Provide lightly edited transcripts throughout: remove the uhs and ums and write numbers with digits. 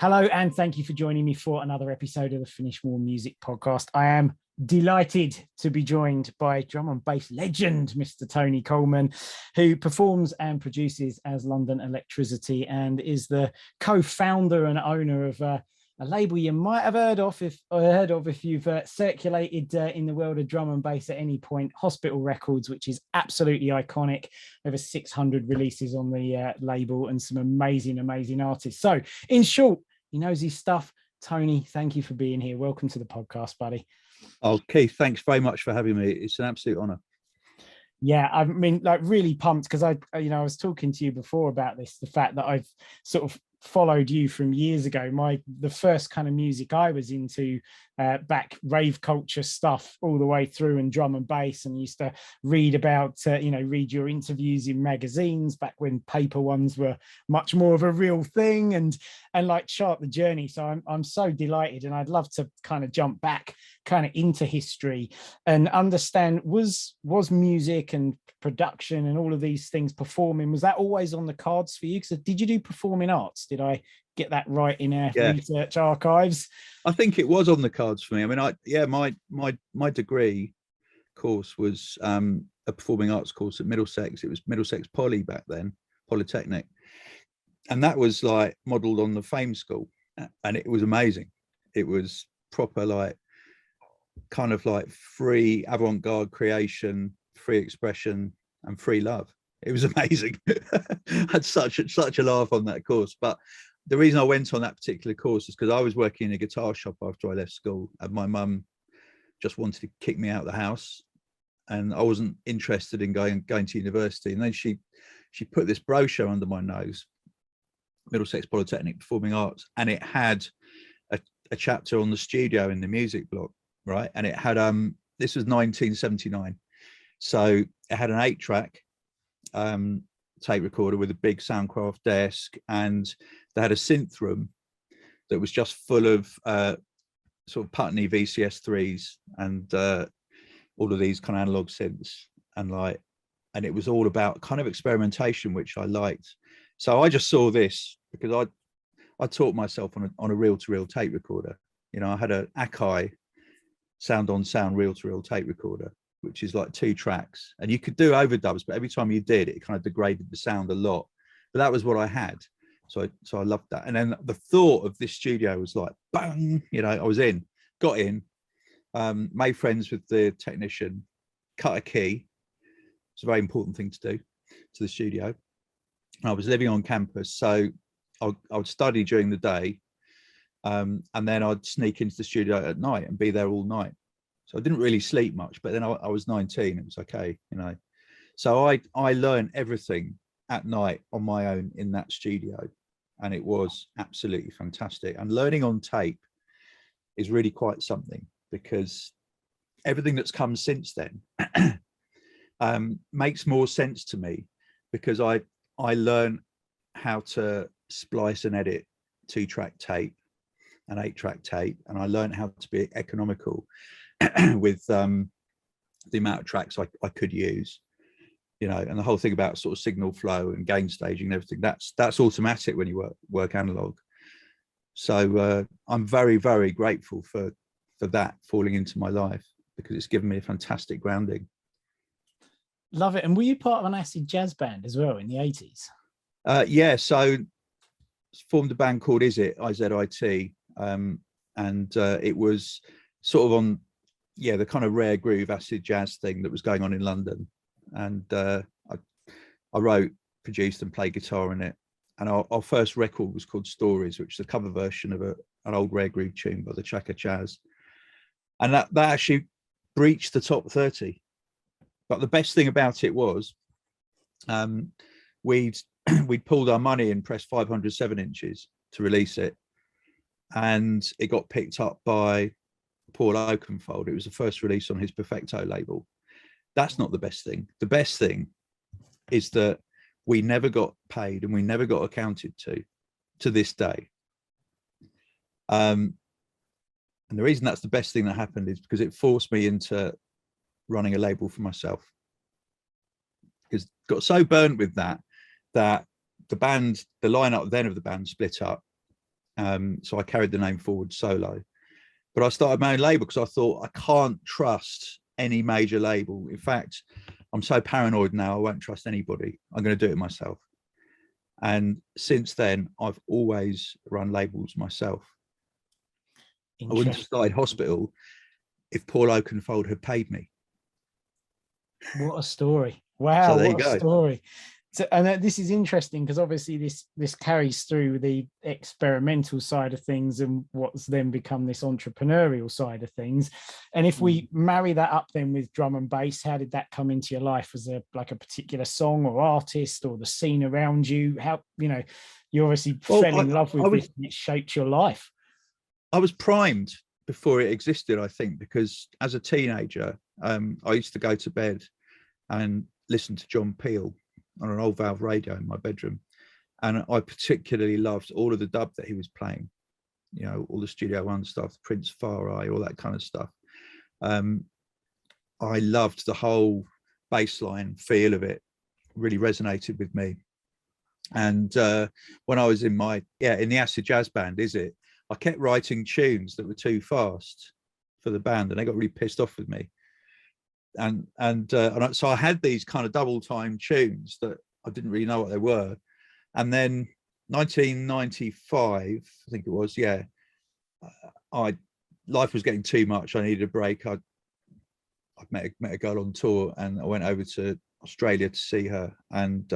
Hello, and thank you for joining me for another episode of the Finish More Music podcast. I am delighted to be joined by drum and bass legend, Mr. Tony Colman, who performs and produces as London Elektricity and is the co-founder and owner of a label you might have heard of if you've circulated in the world of drum and bass at any point, Hospital Records, which is absolutely iconic. Over 600 releases on the label and some amazing artists. So in short, he knows his stuff. Tony, thank you for being here. Welcome to the podcast, buddy. Oh, Keith, thanks very much for having me. It's an absolute honor. Yeah, I mean, like really pumped because I was talking to you before about this, the fact that I've sort of followed you from years ago. The first kind of music I was into back rave culture stuff all the way through, and drum and bass, and used to read about read your interviews in magazines back when paper ones were much more of a real thing, and like chart the journey. So I'm so delighted, and I'd love to kind of jump back kind of into history and understand, was music and production and all of these things, performing, was that always on the cards for you? Because did you do performing arts? Did I get that right in our research archives? I think it was on the cards for me. I mean, my degree course was a performing arts course at Middlesex. It was Middlesex Poly back then, Polytechnic, and that was like modelled on the Fame School, and it was amazing. It was proper, like kind of like free avant-garde creation, free expression, and free love. It was amazing. I had such a laugh on that course. But the reason I went on that particular course is because I was working in a guitar shop after I left school, and my mum just wanted to kick me out of the house, and I wasn't interested in going to university. And then she put this brochure under my nose, Middlesex Polytechnic Performing Arts, and it had a chapter on the studio in the music block, right? And it had this was 1979, so it had an 8-track tape recorder with a big Soundcraft desk, and they had a synth room that was just full of sort of Putney VCS 3s and all of these kind of analog synths, and it was all about kind of experimentation, which I liked. So I just saw this because I taught myself on a reel-to-reel tape recorder. You know, I had a Akai sound-on-sound reel-to-reel tape recorder, which is like 2 tracks, and you could do overdubs, but every time you did, it kind of degraded the sound a lot. But that was what I had, so I loved that. And then the thought of this studio was like, bang, I was got in, made friends with the technician, cut a key. It's a very important thing to do to the studio. I was living on campus, so I would study during the day, and then I'd sneak into the studio at night and be there all night. So I didn't really sleep much, but then I was 19, it was okay, So I learned everything at night on my own in that studio, and it was absolutely fantastic. And learning on tape is really quite something, because everything that's come since then makes more sense to me, because I learned how to splice and edit 2-track tape and 8-track tape, and I learned how to be economical with the amount of tracks I could use, and the whole thing about sort of signal flow and gain staging and everything, that's automatic when you work analog. So I'm very, very grateful for that falling into my life, because it's given me a fantastic grounding. Love it. And were you part of an acid jazz band as well in the 80s? Yeah, so formed a band called IZIT, and it was sort of on the kind of rare groove acid jazz thing that was going on in London, and I wrote, produced and played guitar in it. And our first record was called Stories, which is a cover version of an old rare groove tune by the Chaka Chaz, and that actually breached the top 30. But the best thing about it was we'd pulled our money and pressed 500 7-inches to release it, and it got picked up by Paul Oakenfold. It was the first release on his Perfecto label. That's not the best thing. The best thing is that we never got paid, and we never got accounted to this day. And the reason that's the best thing that happened is because it forced me into running a label for myself, because got so burnt with that the lineup then of the band split up, So I carried the name forward solo. But I started my own label because I thought I can't trust any major label. In fact, I'm so paranoid now, I won't trust anybody. I'm going to do it myself. And since then, I've always run labels myself. I wouldn't have started Hospital if Paul Oakenfold had paid me. What a story. Wow, so there what you go. A story. So, and this is interesting because obviously this carries through the experimental side of things and what's then become this entrepreneurial side of things. And if we marry that up then with drum and bass, how did that come into your life? Was there like a particular song or artist or the scene around you? How, you know, you obviously fell in love with this and it shaped your life. I was primed before it existed, I think, because as a teenager, I used to go to bed and listen to John Peel on an old valve radio in my bedroom. And I particularly loved all of the dub that he was playing, you know, all the Studio One stuff, Prince Far Eye, all that kind of stuff. I loved the whole bass line feel of it, really resonated with me. And when I was in in the acid jazz band, I kept writing tunes that were too fast for the band, and they got really pissed off with me. And so I had these kind of double time tunes that I didn't really know what they were. And then 1995, I think it was, life was getting too much. I needed a break. I met a girl on tour, and I went over to Australia to see her. And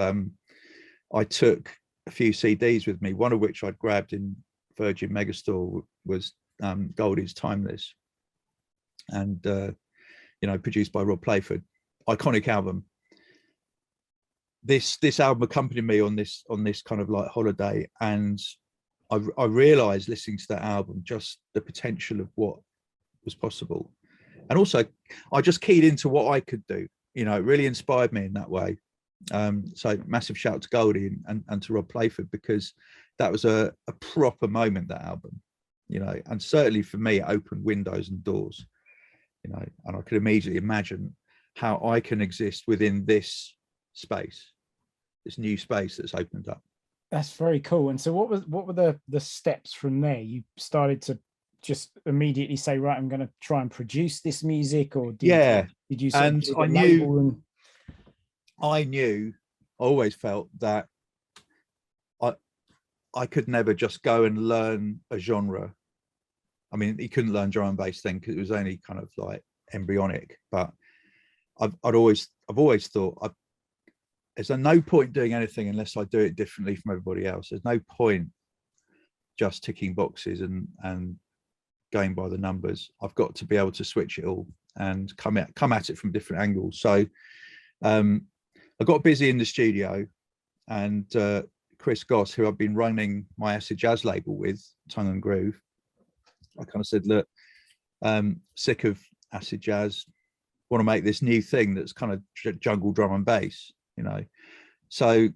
I took a few CDs with me, one of which I'd grabbed in Virgin Megastore was Goldie's Timeless. And you know, produced by Rob Playford, iconic album. This album accompanied me on this kind of like holiday, and I realized listening to that album just the potential of what was possible. And also I just keyed into what I could do, you know, it really inspired me in that way. So massive shout out to Goldie and to Rob Playford, because that was a proper moment, that album, you know, and certainly for me it opened windows and doors, you know, and I could immediately imagine how I can exist within this space, this new space that's opened up. That's very cool. And so what were the steps from there? You started to just immediately say, right, I'm going to try and produce this music, or did you and I always felt that I could never just go and learn a genre. I mean, you couldn't learn drum and bass then because it was only kind of like embryonic. But I've always thought there's no point doing anything unless I do it differently from everybody else. There's no point just ticking boxes and going by the numbers. I've got to be able to switch it all and come at it from different angles. So I got busy in the studio, and Chris Goss, who I've been running my acid jazz label with, Tongue and Groove, I kind of said, look, sick of acid jazz, want to make this new thing that's kind of jungle drum and bass, you know. So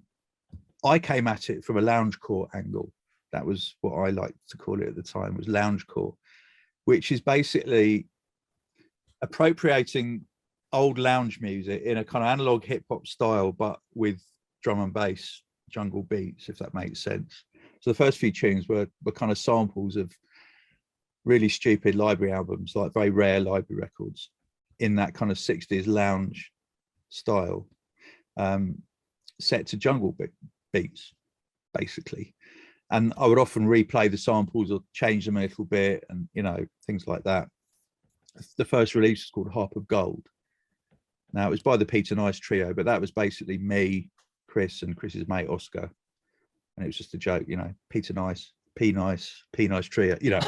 I came at it from a loungecore angle. That was what I liked to call it at the time, was loungecore, which is basically appropriating old lounge music in a kind of analog hip hop style, but with drum and bass jungle beats, if that makes sense. So the first few tunes were kind of samples of really stupid library albums, like very rare library records, in that kind of 60s lounge style, set to jungle beats, basically. And I would often replay the samples or change them a little bit, and, you know, things like that. The first release was called Harp of Gold. Now, it was by the Peter Nice trio, but that was basically me, Chris, and Chris's mate Oscar. And it was just a joke, you know, Peter Nice, P Nice trio, you know.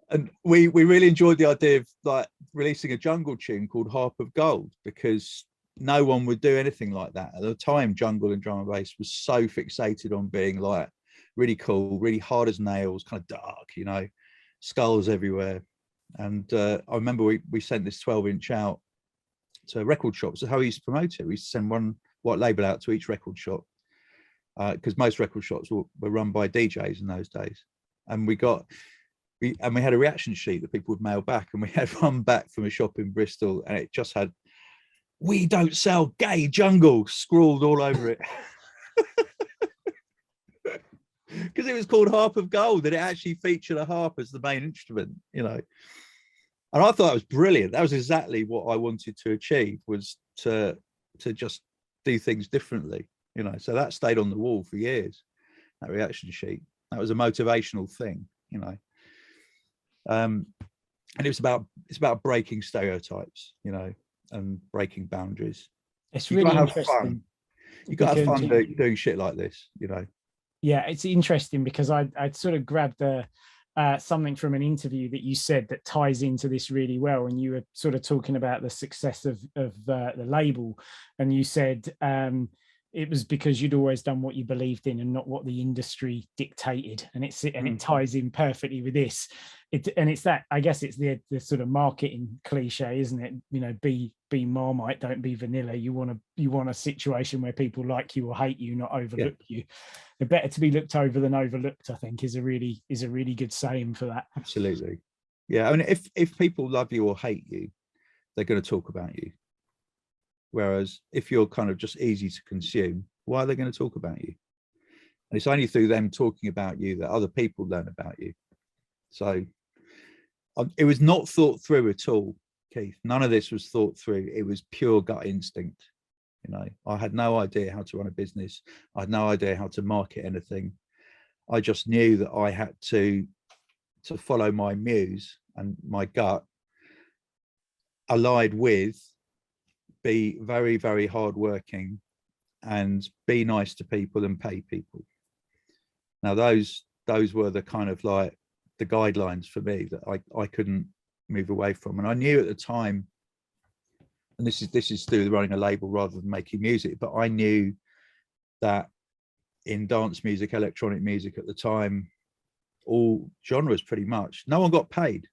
And we really enjoyed the idea of like releasing a jungle tune called Harp of Gold, because no one would do anything like that. At the time, jungle and drum and bass was so fixated on being like really cool, really hard as nails, kind of dark, you know, skulls everywhere. And I remember we sent this 12-inch out to record shops. So how we used to promote it, we used to send one white label out to each record shop, because most record shops were run by DJs in those days. And we had a reaction sheet that people would mail back, and we had one back from a shop in Bristol, and it just had, "We don't sell gay jungle" scrawled all over it. because it was called Harp of Gold and it actually featured a harp as the main instrument, you know. And I thought it was brilliant. That was exactly what I wanted to achieve, was to just do things differently, you know. So that stayed on the wall for years, that reaction sheet. That was a motivational thing, you know. And it's about breaking stereotypes, you know, and breaking boundaries. It's You really gotta have interesting. fun. You gotta have because fun doing shit like this, you know. Yeah, it's interesting because I'd sort of grabbed something from an interview that you said that ties into this really well, and you were sort of talking about the success of the label, and you said it was because you'd always done what you believed in and not what the industry dictated, and it ties in perfectly with this. It's that, I guess it's the sort of marketing cliche, isn't it? You know, be Marmite, don't be vanilla. You want a situation where people like you or hate you, not overlook you. They're better to be looked over than overlooked, I think, is a really good saying for that. Absolutely. Yeah, I mean, if people love you or hate you, they're going to talk about you. Whereas if you're kind of just easy to consume, why are they going to talk about you? And it's only through them talking about you that other people learn about you. So it was not thought through at all, Keith. None of this was thought through. It was pure gut instinct. You know, I had no idea how to run a business. I had no idea how to market anything. I just knew that I had to follow my muse, and my gut allied with be very, very hardworking and be nice to people and pay people. Now, those were the kind of like the guidelines for me that I couldn't move away from. And I knew at the time, and this is through running a label rather than making music, but I knew that in dance music, electronic music at the time, all genres pretty much, no one got paid.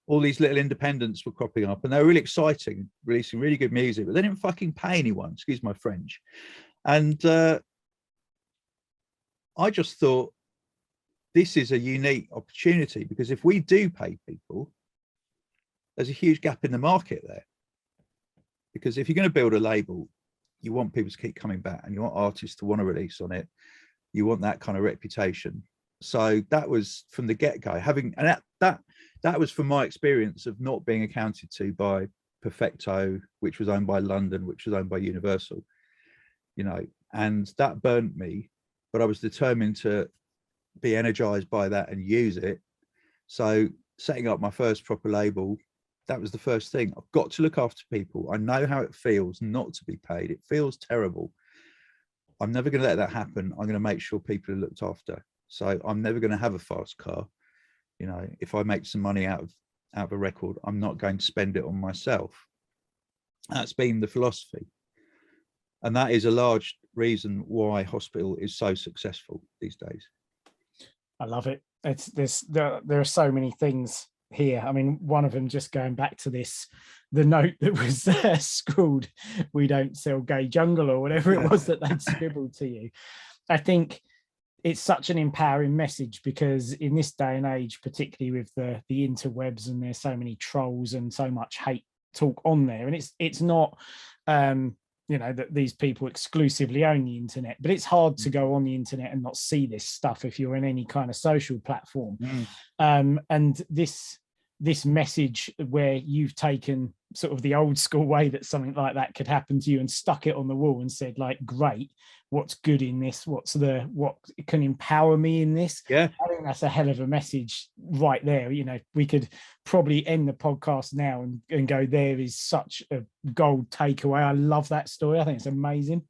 All these little independents were cropping up and they were really exciting, releasing really good music, but they didn't fucking pay anyone, excuse my French. And I just thought, this is a unique opportunity, because if we do pay people, there's a huge gap in the market there. Because if you're going to build a label, you want people to keep coming back and you want artists to want to release on it. You want that kind of reputation. So that was from the get-go, and that was from my experience of not being accounted to by Perfecto, which was owned by London, which was owned by Universal, you know, and that burnt me, but I was determined to be energized by that and use it. So setting up my first proper label, that was the first thing. I've got to look after people. I know how it feels not to be paid. It feels terrible. I'm never going to let that happen. I'm going to make sure people are looked after. So I'm never going to have a fast car. You know, if I make some money out of a record, I'm not going to spend it on myself. That's been the philosophy. And that is a large reason why Hospital is so successful these days. I love it. There are so many things here. I mean, one of them, just going back to this, the note that was scrawled, "We don't sell gay jungle," or whatever it was that they'd scribbled to you. I think it's such an empowering message, because in this day and age, particularly with the interwebs, and there's so many trolls and so much hate talk on there, and it's not you know, that these people exclusively own the internet, but it's hard to go on the internet and not see this stuff if you're in any kind of social platform. And this message, where you've taken sort of the old school way that something like that could happen to you and stuck it on the wall and said, like, great, what's good in this, what can empower me in this. I think that's a hell of a message right there. You know, we could probably end the podcast now and go, there is such a gold takeaway. I love that story. I think it's amazing.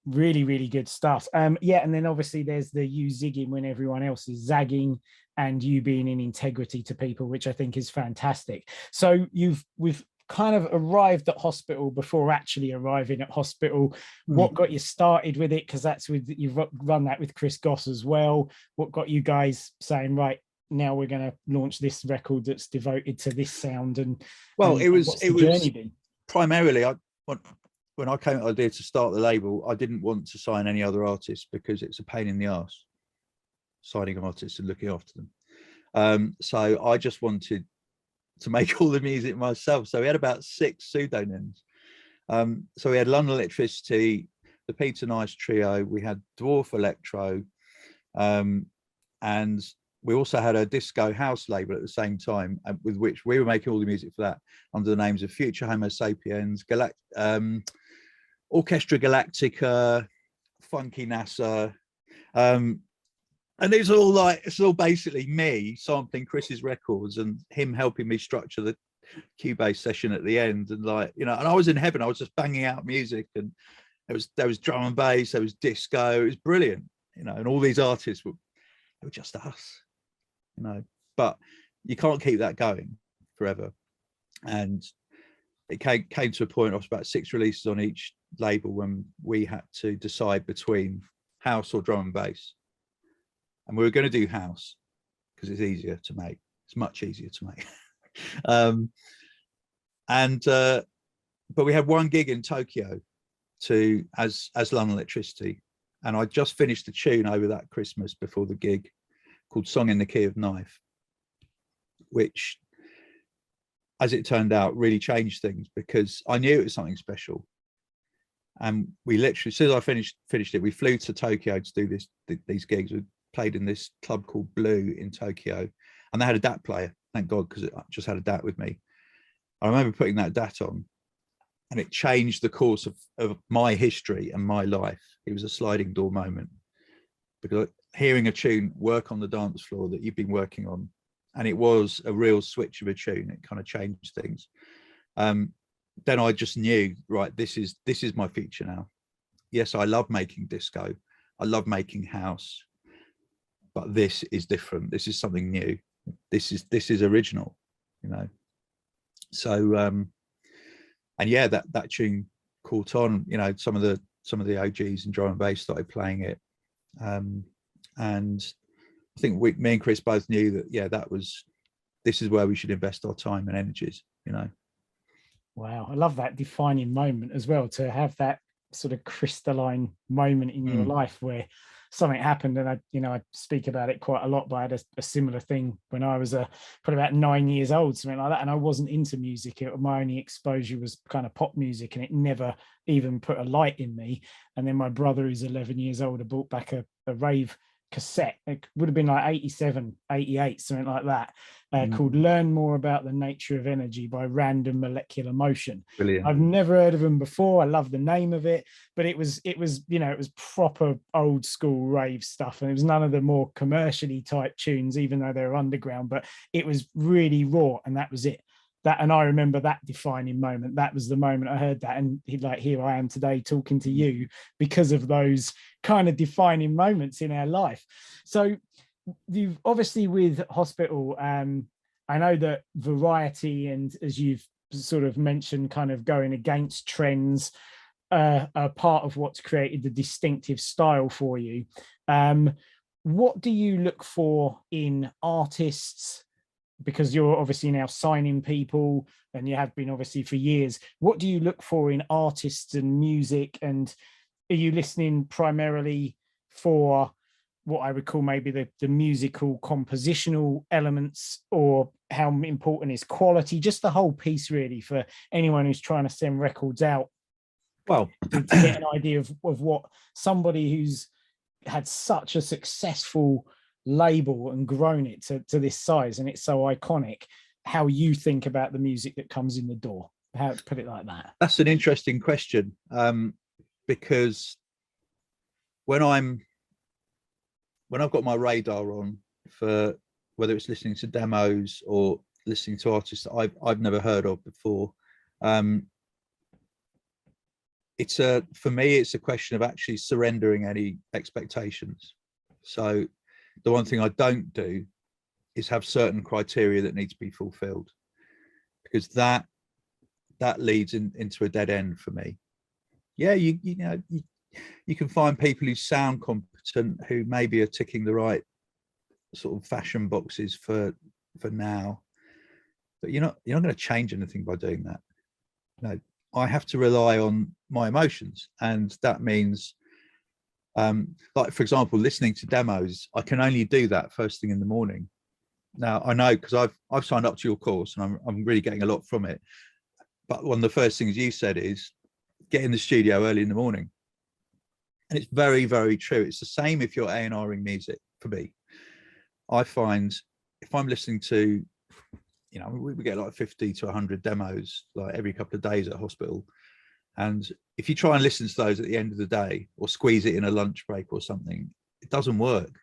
Really, really good stuff. And then obviously there's the you zigging when everyone else is zagging, and you being in integrity to people, which I think is fantastic. So we've kind of arrived at Hospital before actually arriving at Hospital. What got you started with it? Because you've run that with Chris Goss as well. What got you guys saying, right, now we're going to launch this record that's devoted to this sound? And it was primarily, when I came to the idea to start the label, I didn't want to sign any other artists, because it's a pain in the arse signing artists and looking after them. So I just wanted to make all the music myself. So we had about 6 pseudonyms. So we had London Electricity, the Peter Nice trio, we had Dwarf Electro, and we also had a disco house label at the same time, with which we were making all the music for that under the names of Future Homo Sapiens, Orchestra Galactica, Funky NASA. And it's all basically me sampling Chris's records and him helping me structure the Cubase session at the end. And and I was in heaven. I was just banging out music, and there was drum and bass, there was disco. It was brilliant, and all these artists were just us, but you can't keep that going forever. And it came to a point of about 6 releases on each label when we had to decide between house or drum and bass. And we were going to do house because it's easier to make. It's much easier to make. But we had one gig in Tokyo as London Elektricity, and I just finished a tune over that Christmas before the gig called Song in the Key of Knife, which, as it turned out, really changed things because I knew it was something special. And we literally, as soon as I finished it, we flew to Tokyo to do these gigs. We played in this club called Blue in Tokyo, and they had a DAT player, thank God, because I just had a DAT with me. I remember putting that DAT on, and it changed the course of my history and my life. It was a sliding door moment, because hearing a tune work on the dance floor that you've been working on, and it was a real switch of a tune, it kind of changed things. Then I just knew, right, this is my future now. Yes, I love making disco, I love making house, but this is different. This is something new. This is original, So and yeah, that tune caught on. Some of the OGs and drum and bass started playing it, and I think me and Chris both knew that this is where we should invest our time and energies. Wow, I love that defining moment as well, to have that sort of crystalline moment in your life where something happened. And I speak about it quite a lot, but I had a similar thing when I was probably about 9 years old, something like that, and I wasn't into music. My only exposure was kind of pop music, and it never even put a light in me. And then my brother, who's 11 years older, brought back a rave cassette. It would have been like 87, 88, something like that, called Learn More About the Nature of Energy by Random Molecular Motion. Brilliant. I've never heard of them before. I love the name of it, but it was proper old school rave stuff, and it was none of the more commercially type tunes, even though they're underground, but it was really raw, and that was it. And I remember that defining moment. That was the moment I heard that, and here I am today talking to you because of those kind of defining moments in our life. So you've obviously, with Hospital, I know that variety, and as you've sort of mentioned, kind of going against trends, are part of what's created the distinctive style for you. What do you look for in artists? Because you're obviously now signing people, and you have been obviously for years. What do you look for in artists and music? And are you listening primarily for what I would call maybe the musical compositional elements, or how important is quality? Just the whole piece, really, for anyone who's trying to send records out. Well, to get an idea of what somebody who's had such a successful label and grown it to this size, and it's so iconic, how you think about the music that comes in the door, how to put it like that. That's an interesting question, because when I've got my radar on for whether it's listening to demos or listening to artists that I've never heard of before, for me it's a question of actually surrendering any expectations. So the one thing I don't do is have certain criteria that need to be fulfilled, because that leads into a dead end for me. Yeah, you can find people who sound competent, who maybe are ticking the right sort of fashion boxes for now, but you're not going to change anything by doing that. No, I have to rely on my emotions, and that means, like for example, listening to demos, I can only do that first thing in the morning. Now I know, because I've signed up to your course, and I'm really getting a lot from it. But one of the first things you said is get in the studio early in the morning. And it's very, very true. It's the same if you're A&Ring music. For me, I find if I'm listening to, you know, we get like 50 to 100 demos like every couple of days at hospital. And if you try and listen to those at the end of the day or squeeze it in a lunch break or something, it doesn't work.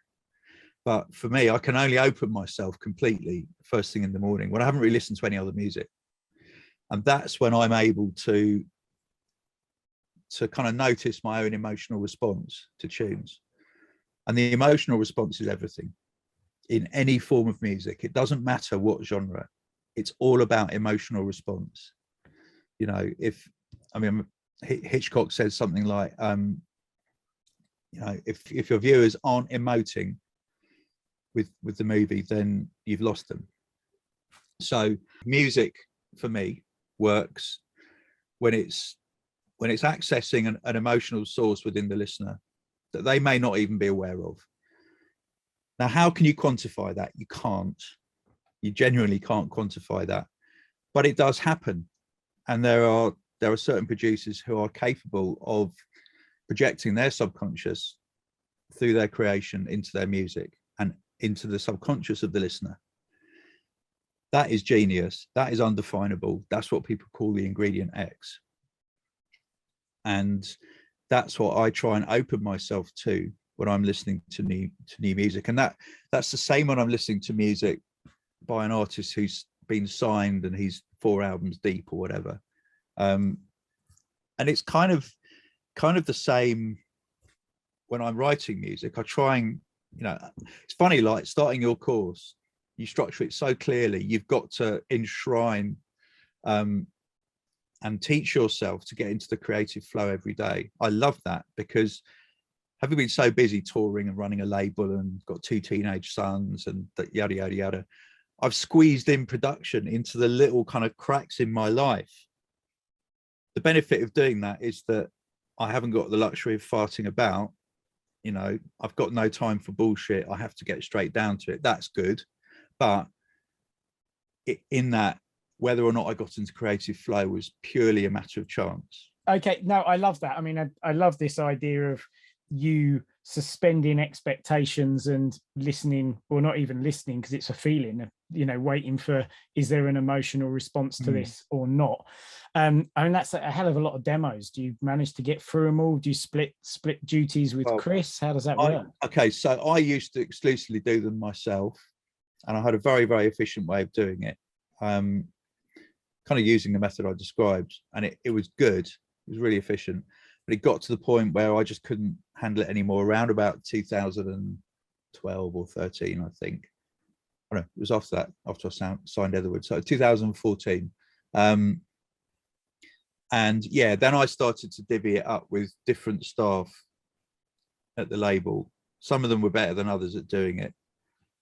But for me, I can only open myself completely first thing in the morning when I haven't really listened to any other music. And that's when I'm able to kind of notice my own emotional response to tunes. And the emotional response is everything in any form of music. It doesn't matter what genre. It's all about emotional response. You know, Hitchcock says something like, you know, if your viewers aren't emoting with the movie, then you've lost them. So music for me works when it's accessing an emotional source within the listener that they may not even be aware of. Now, how can you quantify that? You can't. You genuinely can't quantify that, but it does happen. And there are certain producers who are capable of projecting their subconscious through their creation into their music and into the subconscious of the listener. That is genius. That is undefinable. That's what people call the ingredient X. And that's what I try and open myself to when I'm listening to new music. And that's the same when I'm listening to music by an artist who's been signed and he's 4 albums deep or whatever. And it's kind of the same when I'm writing music. I try and, you know, it's funny, like starting your course, you structure it so clearly. You've got to enshrine and teach yourself to get into the creative flow every day. I love that, because having been so busy touring and running a label and got 2 teenage sons and yada, yada, yada, I've squeezed in production into the little kind of cracks in my life. The benefit of doing that is that I haven't got the luxury of farting about. You know, I've got no time for bullshit. I have to get straight down to it. That's good. But in that, whether or not I got into creative flow was purely a matter of chance. Okay, no, I love that. I mean, I love this idea of you suspending expectations and listening, or not even listening, because it's a feeling of, you know, waiting for, is there an emotional response to this or not? I mean, that's a hell of a lot of demos. Do you manage to get through them all? Do you split duties with Chris? How does that work? Okay, so I used to exclusively do them myself, and I had a very, very efficient way of doing it. Kind of using the method I described, and it was good. It was really efficient, but it got to the point where I just couldn't handle it anymore. Around about 2012 or 13, I think. Oh, no, it was after that, after I signed Etherwood. So 2014. And yeah, then I started to divvy it up with different staff at the label. Some of them were better than others at doing it.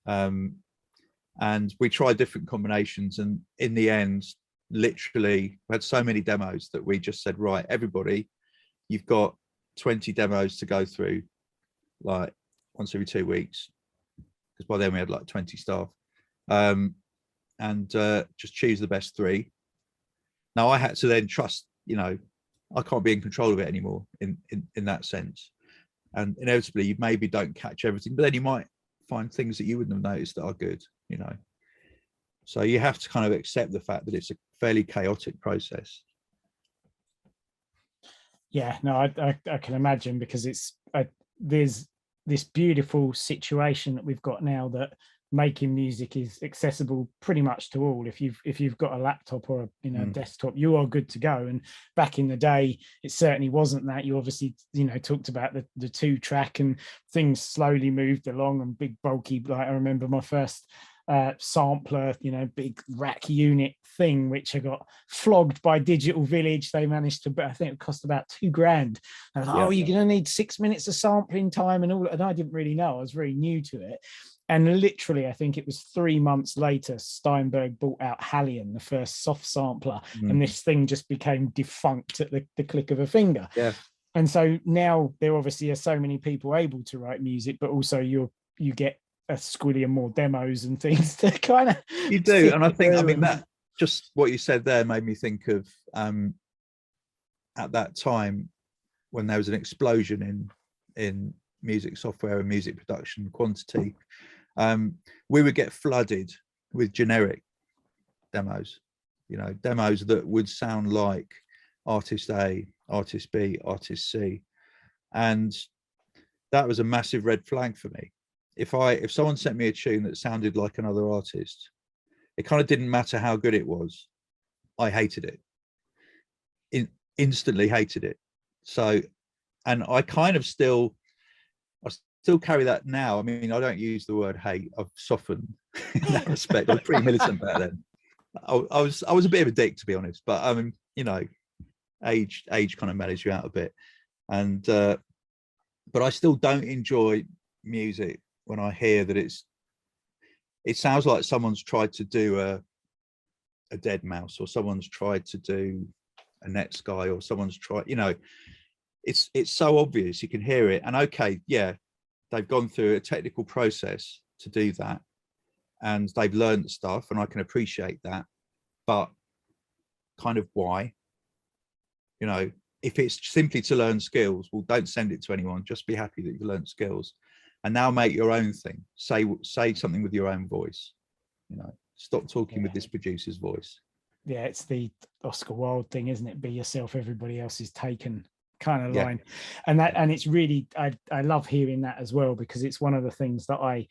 And we tried different combinations, and in the end, literally we had so many demos that we just said, right, everybody, you've got 20 demos to go through, like once every 2 weeks, because by then we had like 20 staff, and just choose the best 3. Now I had to then trust, you know, I can't be in control of it anymore in that sense, and inevitably you maybe don't catch everything, but then you might find things that you wouldn't have noticed that are good, you know. So you have to kind of accept the fact that it's a fairly chaotic process. Yeah, no, I can imagine, because there's this beautiful situation that we've got now, that making music is accessible pretty much to all. If you've got a laptop or a desktop, you are good to go. And back in the day, it certainly wasn't that. You obviously, you know, talked about the 2-track, and things slowly moved along, and big bulky, like I remember my first sampler, you know, big rack unit thing, which I got flogged by Digital Village. They managed to, I think it cost about $2,000. I was like, oh, you're going to need 6 minutes of sampling time and all. And I didn't really know. I was very new to it. And literally, I think it was 3 months later, Steinberg brought out Hallion, the first soft sampler, and this thing just became defunct at the click of a finger. Yeah. And so now there obviously are so many people able to write music, but also you get a squillion more demos and things to kind of. You do, and I think, I mean, that just what you said there made me think of at that time when there was an explosion in music software and music production quantity, we would get flooded with generic demos, demos that would sound like artist A, artist B, artist C. And that was a massive red flag for me. If someone sent me a tune that sounded like another artist, it kind of didn't matter how good it was. I hated it. Instantly hated it. So, and I still carry that now. I mean, I don't use the word hate. I've softened in that respect. I was pretty militant back then. I was a bit of a dick, to be honest, but age kind of mellows you out a bit. And but I still don't enjoy music when I hear that it sounds like someone's tried to do a Dead Mouse, or someone's tried to do a Netsky, or someone's tried, it's so obvious, you can hear it. And okay, yeah, they've gone through a technical process to do that, and they've learned stuff, and I can appreciate that, but kind of why? If it's simply to learn skills, well, don't send it to anyone. Just be happy that you've learned skills, and now make your own thing. Say something with your own voice. Stop talking with this producer's voice. Yeah, it's the Oscar Wilde thing, isn't it? Be yourself, everybody else is taken kind of line. And it's really, I love hearing that as well, because it's one of the things that I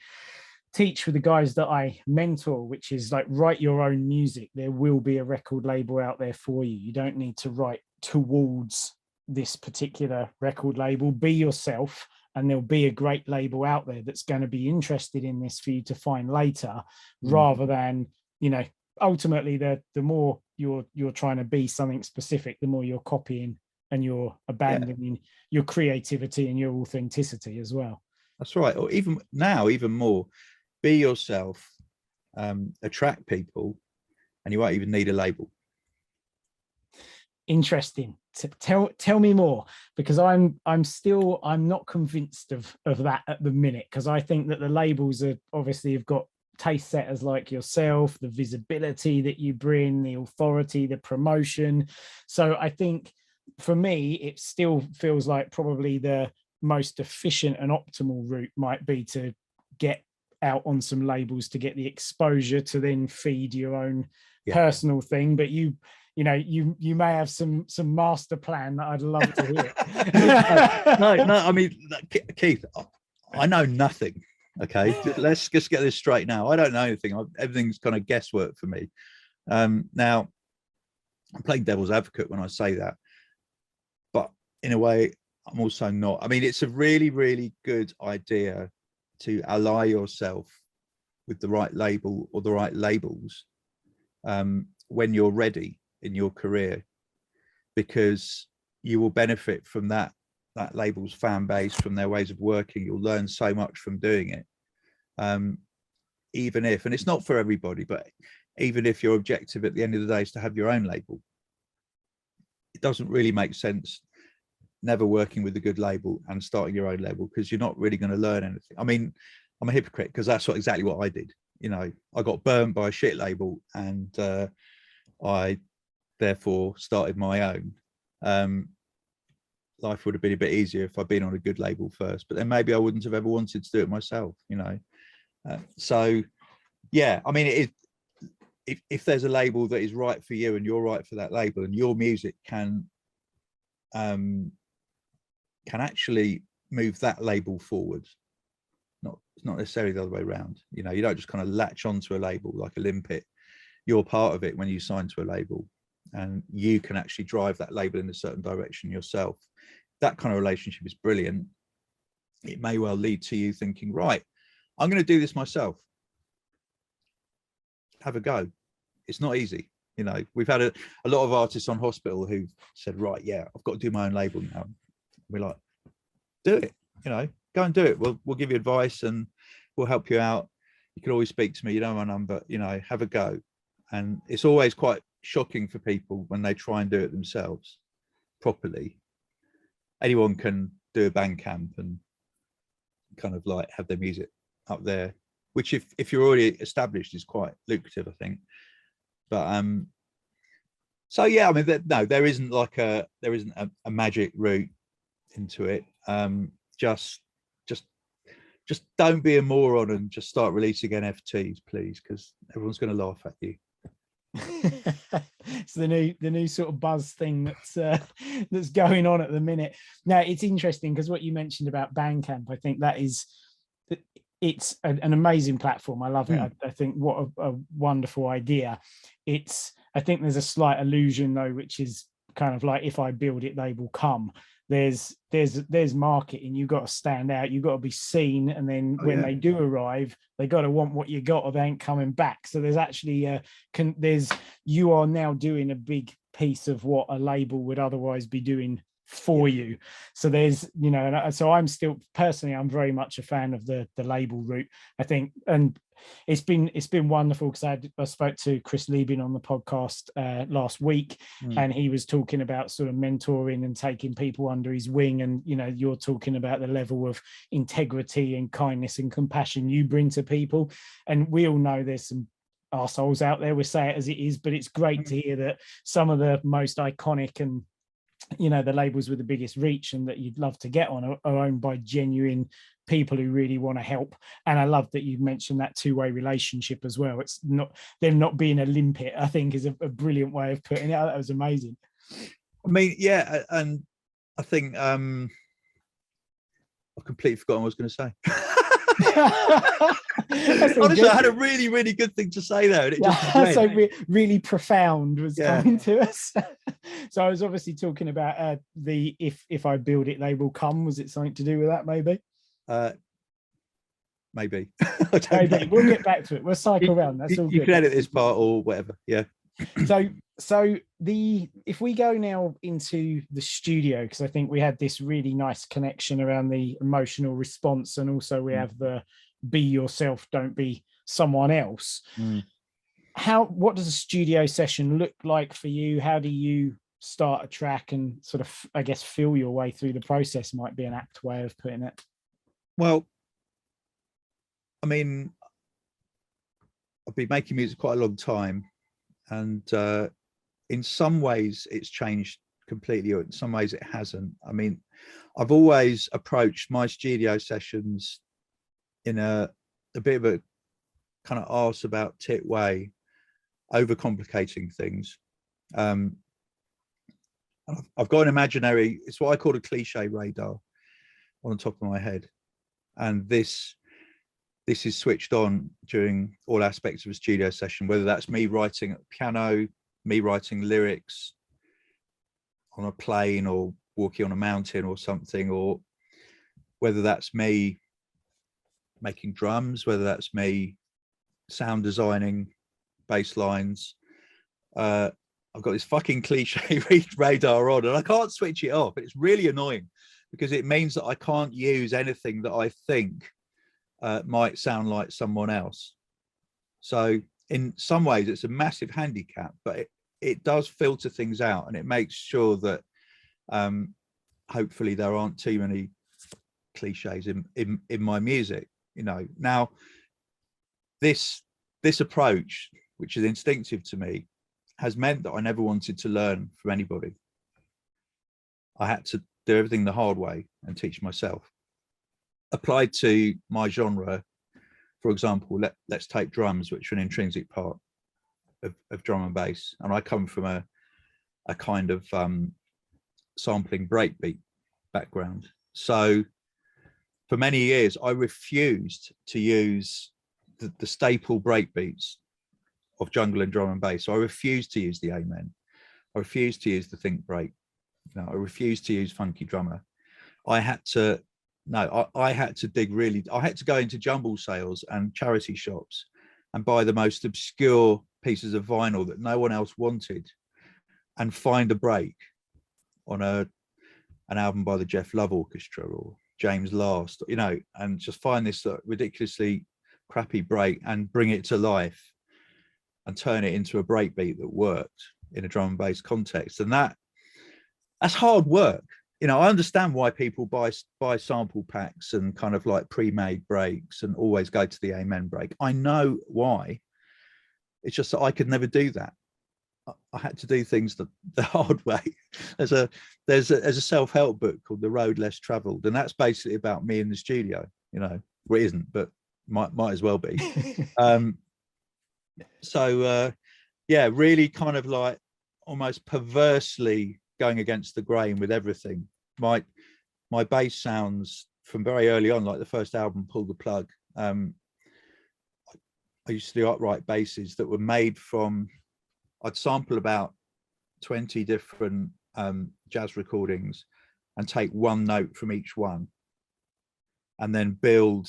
teach with the guys that I mentor, which is like, write your own music. There will be a record label out there for you. You don't need to write towards this particular record label. Be yourself, and there'll be a great label out there that's going to be interested in this for you to find later, rather than, ultimately the more you're trying to be something specific, the more you're copying and you're abandoning your creativity and your authenticity as well. That's right. Or even now, even more, be yourself, attract people, and you won't even need a label. Interesting. Tell me more, because I'm not convinced of that at the minute, because I think that the labels are obviously have got taste setters like yourself, the visibility that you bring, the authority, the promotion. So I think for me, it still feels like probably the most efficient and optimal route might be to get out on some labels to get the exposure to then feed your own personal thing. But you may have some master plan that I'd love to hear. No, I mean, Keith, I know nothing. Okay, let's just get this straight now. I don't know anything. Everything's kind of guesswork for me. Now, I'm playing devil's advocate when I say that, but in a way, I'm also not. I mean, it's a really, really good idea to ally yourself with the right label or the right labels when you're ready in your career, because you will benefit from that label's fan base, from their ways of working. You'll learn so much from doing it. Even if, and it's not for everybody, but even if your objective at the end of the day is to have your own label, it doesn't really make sense never working with a good label and starting your own label, because you're not really going to learn anything. I mean, I'm a hypocrite, because that's exactly what I did. I got burnt by a shit label, and I therefore started my own. Life would have been a bit easier if I'd been on a good label first, but then maybe I wouldn't have ever wanted to do it myself, so yeah, I mean, if there's a label that is right for you and you're right for that label, and your music can actually move that label forward, it's not necessarily the other way around. You don't just kind of latch onto a label like a limpet. You're part of it when you sign to a label, and you can actually drive that label in a certain direction yourself. That kind of relationship is brilliant. It may well lead to you thinking, right, I'm going to do this myself. Have a go. It's not easy. We've had a lot of artists on Hospital who've said, right, yeah, I've got to do my own label now. We're like, do it, go and do it. We'll give you advice and we'll help you out. You can always speak to me. You know my number, have a go. And it's always quite shocking for people when they try and do it themselves properly. Anyone can do a Bandcamp and kind of like have their music up there, which if you're already established is quite lucrative, I think. But so yeah, I mean, there isn't a magic route into it. just just don't be a moron and just start releasing NFTs, please, because everyone's going to laugh at you. It's the new sort of buzz thing that's going on at the minute. Now, it's interesting because what you mentioned about Bandcamp, I think it's an amazing platform. I love it. I think what a wonderful idea. I think there's a slight illusion though, which is kind of like, if I build it, they will come. There's marketing. You've got to stand out, you've got to be seen, and then when they do arrive, they got to want what you got or they ain't coming back. So there's actually you are now doing a big piece of what a label would otherwise be doing for you. So there's, so I'm still personally, I'm very much a fan of the label route, I think. And it's been wonderful because I spoke to Chris Liebing on the podcast last week, and he was talking about sort of mentoring and taking people under his wing, and you're talking about the level of integrity and kindness and compassion you bring to people. And we all know there's some arseholes out there, we say it as it is, but it's great to hear that some of the most iconic and the labels with the biggest reach and that you'd love to get on are owned by genuine people who really want to help. And I love that you mentioned that two-way relationship as well. It's not them not being a limpet, I think, is a brilliant way of putting it. That was amazing. I mean, yeah, and I think I've completely forgotten what I was going to say. Honestly, I had a really, really good thing to say there, and it just so really profound was coming to us. So I was obviously talking about the if I build it, they will come. Was it something to do with that? Maybe. Maybe. Maybe we'll get back to it. We'll cycle around. That's all good. You can edit this part or whatever. Yeah. So if we go now into the studio, because I think we had this really nice connection around the emotional response, and also we have the be yourself, don't be someone else. What does a studio session look like for you? How do you start a track and sort of, I guess, feel your way through the process? Might be an apt way of putting it. Well, I mean, I've been making music quite a long time, and in some ways it's changed completely, or in some ways it hasn't. I mean, I've always approached my studio sessions in a bit of a kind of arse about tit way, overcomplicating things. I've got an imaginary, it's what I call a cliche radar on the top of my head, and this is switched on during all aspects of a studio session, whether that's me writing at the piano, me writing lyrics on a plane or walking on a mountain or something, or whether that's me making drums, whether that's me sound designing bass lines. I've got this fucking cliche radar on and I can't switch it off. It's really annoying because it means that I can't use anything that I think might sound like someone else. So in some ways it's a massive handicap, but it does filter things out, and it makes sure that hopefully there aren't too many cliches in my music. Now this approach, which is instinctive to me, has meant that I never wanted to learn from anybody. I had to do everything the hard way and teach myself. Applied to my genre, for example, let's take drums, which are an intrinsic part of drum and bass, and I come from a kind of sampling breakbeat background. So for many years I refused to use the staple breakbeats of jungle and drum and bass. So I refused to use the Amen, I refused to use the think break, I refused to use funky drummer. I had to dig really, I had to go into jumble sales and charity shops and buy the most obscure pieces of vinyl that no one else wanted and find a break on an album by the Jeff Love Orchestra or James Last, and just find this ridiculously crappy break and bring it to life and turn it into a breakbeat that worked in a drum and bass context. And that's hard work. I understand why people buy sample packs and kind of like pre-made breaks and always go to the Amen break. I know why. It's just that I could never do that. I had to do things the hard way. There's a self-help book called The Road Less Traveled, and that's basically about me in the studio. Well, it isn't, but might as well be. Yeah, really kind of like almost perversely going against the grain with everything. My bass sounds from very early on, like the first album, Pull the Plug. I used to do upright basses that were made from, I'd sample about 20 different jazz recordings and take one note from each one and then build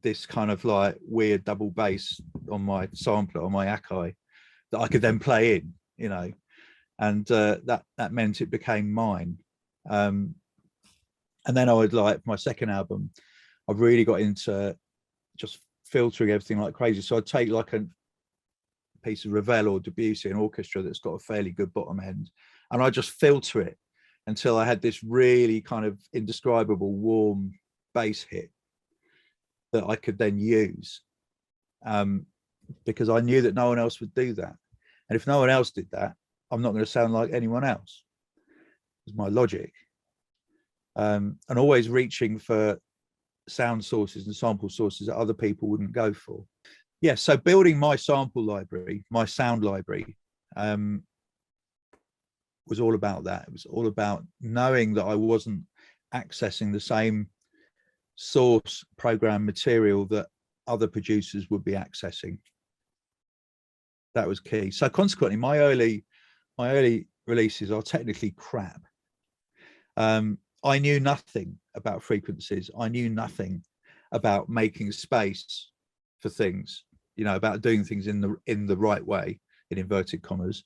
this kind of like weird double bass on my sampler, on my Akai, that I could then play in, and that meant it became mine. And then I would, like, my second album, I really got into just filtering everything like crazy. So I'd take like a piece of Ravel or Debussy, an orchestra that's got a fairly good bottom end, and I just filter it until I had this really kind of indescribable warm bass hit that I could then use, because I knew that no one else would do that. And if no one else did that, I'm not going to sound like anyone else. It's my logic. And always reaching for sound sources and sample sources that other people wouldn't go for. Yeah, so building my sample library, my sound library, was all about that. It was all about knowing that I wasn't accessing the same source program material that other producers would be accessing. That was key. So consequently, my early releases are technically crap. I knew nothing about frequencies. I knew nothing about making space for things, about doing things in the right way, in inverted commas.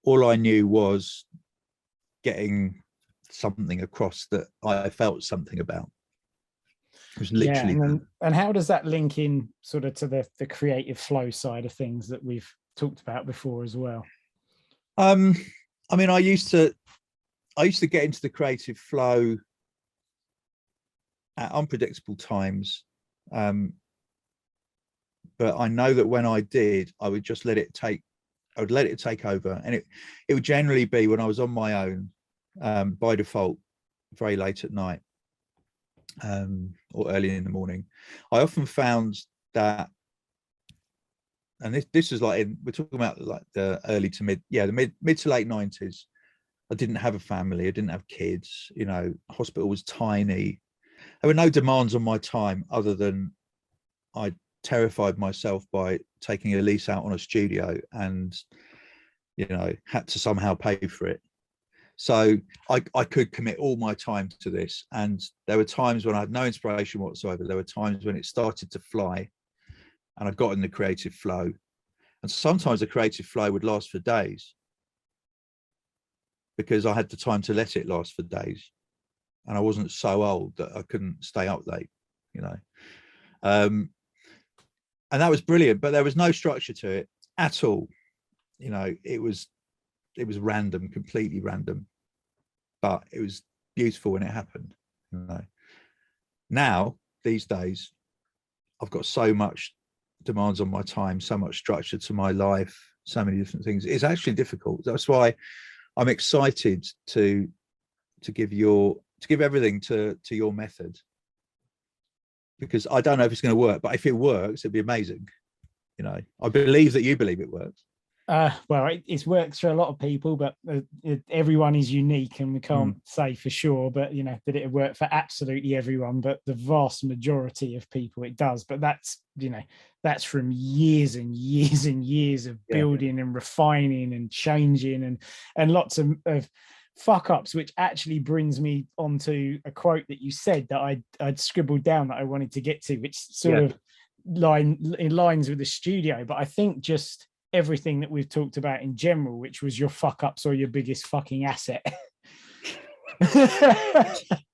All I knew was getting something across that I felt something about. It was literally. Yeah, and how does that link in sort of to the creative flow side of things that we've talked about before as well? I mean, I used to get into the creative flow at unpredictable times, but I know that when I did, I would just let it take over, and it would generally be when I was on my own, by default, very late at night, or early in the morning. I often found that, and this is like we're talking about like the early to mid to late 90s. I didn't have a family. I didn't have kids. Hospital was tiny. There were no demands on my time other than I terrified myself by taking a lease out on a studio and, had to somehow pay for it. So I could commit all my time to this. And there were times when I had no inspiration whatsoever. There were times when it started to fly and I got in the creative flow. And sometimes the creative flow would last for days because I had the time to let it last for days. And I wasn't so old that I couldn't stay up late, and that was brilliant, but there was no structure to it at all. It was random, completely random, but it was beautiful when it happened. Now, these days, I've got so much demands on my time, so much structure to my life, so many different things. It's actually difficult. That's why I'm excited to give everything to your method, because I don't know if it's going to work, but if it works, it'd be amazing. I believe that you believe it works. Well, it works for a lot of people, but everyone is unique, and we can't say for sure, but that it work for absolutely everyone. But the vast majority of people, it does. But that's from years and years and years of building and refining and changing and lots of fuck ups, which actually brings me onto a quote that you said that I'd scribbled down that I wanted to get to, which sort of lines with the studio. But I think just everything that we've talked about in general, which was your fuck ups or your biggest fucking asset.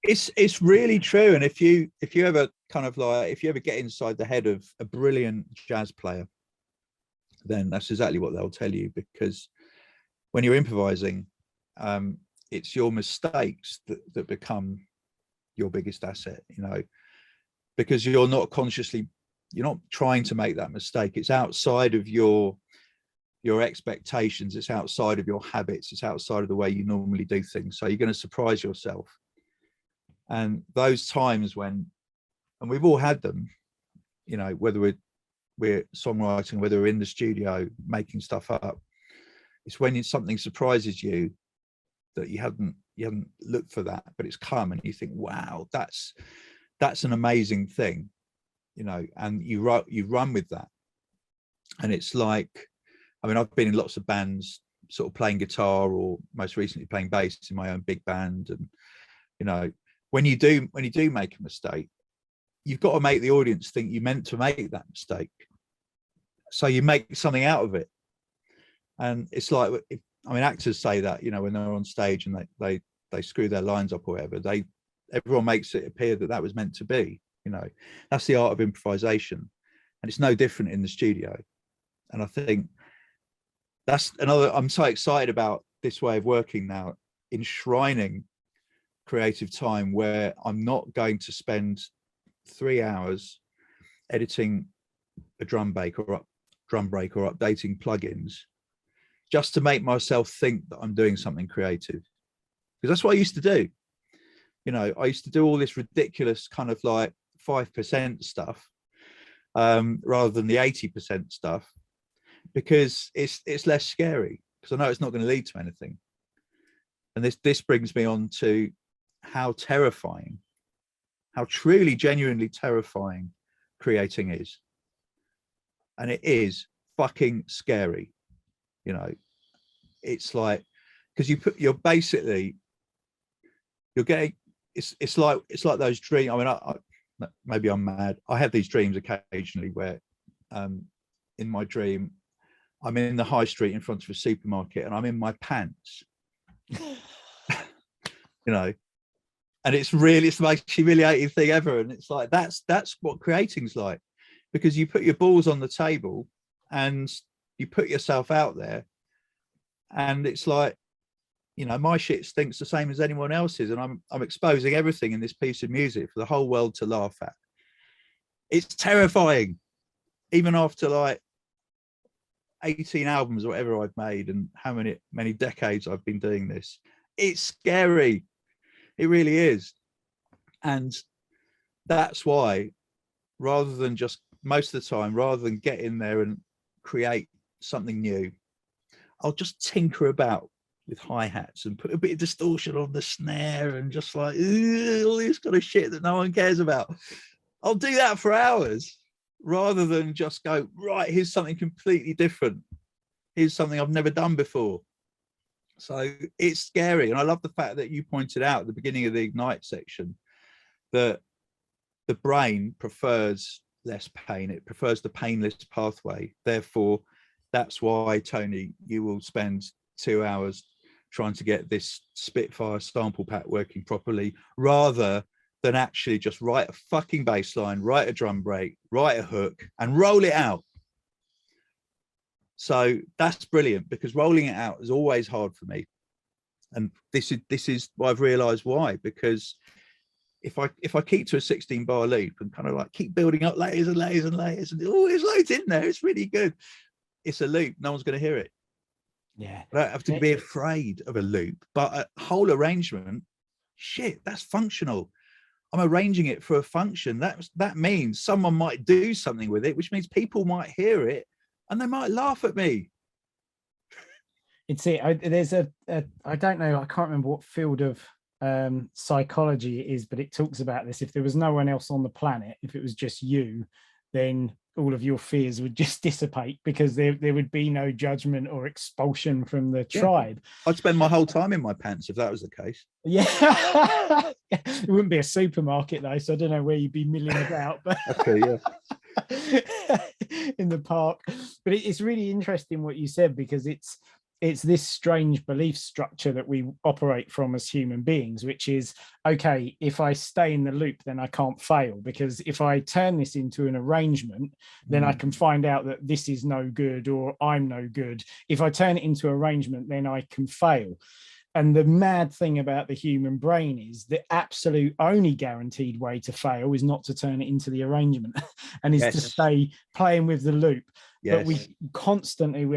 It's really true. And if you ever kind of like, if you ever get inside the head of a brilliant jazz player, then that's exactly what they'll tell you, because when you're improvising, it's your mistakes that become your biggest asset, because you're not trying to make that mistake. It's outside of your your expectations, it's outside of your habits, it's outside of the way you normally do things. So you're going to surprise yourself. And those times when, and we've all had them, you know, whether we're songwriting, whether we're in the studio making stuff up, it's when something surprises you that you haven't looked for that, but it's come, and you think, wow, that's an amazing thing, you know, and you run with that. And it's like, I mean, I've been in lots of bands sort of playing guitar, or most recently playing bass in my own big band. And, you know, when you do make a mistake, you've got to make the audience think you meant to make that mistake. So you make something out of it. And it's like, I mean, actors say that, you know, when they're on stage and they screw their lines up or whatever, everyone makes it appear that was meant to be, you know. That's the art of improvisation. And it's no different in the studio. And I think that's another, I'm so excited about this way of working now, enshrining creative time where I'm not going to spend 3 hours editing a drum break or updating plugins just to make myself think that I'm doing something creative. Because that's what I used to do. You know, I used to do all this ridiculous kind of like 5% stuff rather than the 80% stuff, because it's less scary, because I know it's not going to lead to anything. And this brings me on to how terrifying, how truly, genuinely terrifying creating is. And it is fucking scary. You know, it's like, because you're basically, you're getting, it's like those dreams. I mean, I maybe I'm mad. I have these dreams occasionally where in my dream, I'm in the high street in front of a supermarket and I'm in my pants, you know, and it's the most humiliating thing ever. And it's like, that's what creating's like, because you put your balls on the table and you put yourself out there, and it's like, you know, my shit stinks the same as anyone else's, and I'm exposing everything in this piece of music for the whole world to laugh at. It's terrifying, even after like 18 albums or whatever I've made, and how many decades I've been doing this. It's scary. It really is. And that's why, rather than just, most of the time, rather than get in there and create something new, I'll just tinker about with hi-hats and put a bit of distortion on the snare and just like all this kind of shit that no one cares about. I'll do that for hours rather than just go, right, here's something completely different. Here's something I've never done before. So it's scary. And I love the fact that you pointed out at the beginning of the Ignite section that the brain prefers less pain. It prefers the painless pathway. Therefore, that's why, Tony, you will spend 2 hours trying to get this Spitfire sample pack working properly, rather than actually just write a fucking bass line, write a drum break, write a hook, and roll it out. So that's brilliant, because rolling it out is always hard for me. And this is what I've realized why, because if I keep to a 16-bar loop and kind of like keep building up layers and layers and layers, and there's loads in there, it's really good. It's a loop, no one's going to hear it. Yeah, I don't have to be afraid of a loop, but a whole arrangement, shit, that's functional. I'm arranging it for a function. That means someone might do something with it, which means people might hear it and they might laugh at me. It's it. There's I don't know, I can't remember what field of psychology it is, but it talks about this. If there was no one else on the planet, if it was just you, then all of your fears would just dissipate, because there would be no judgment or expulsion from the tribe. I'd spend my whole time in my pants if that was the case. Yeah. It wouldn't be a supermarket though, so I don't know where you'd be milling about, but okay, yeah. In the park. But it's really interesting what you said, because it's this strange belief structure that we operate from as human beings, which is, okay, if I stay in the loop, then I can't fail, because if I turn this into an arrangement, then I can find out that this is no good or I'm no good. If I turn it into arrangement, then I can fail. And the mad thing about the human brain is the absolute only guaranteed way to fail is not to turn it into the arrangement and is to stay playing with the loop. But we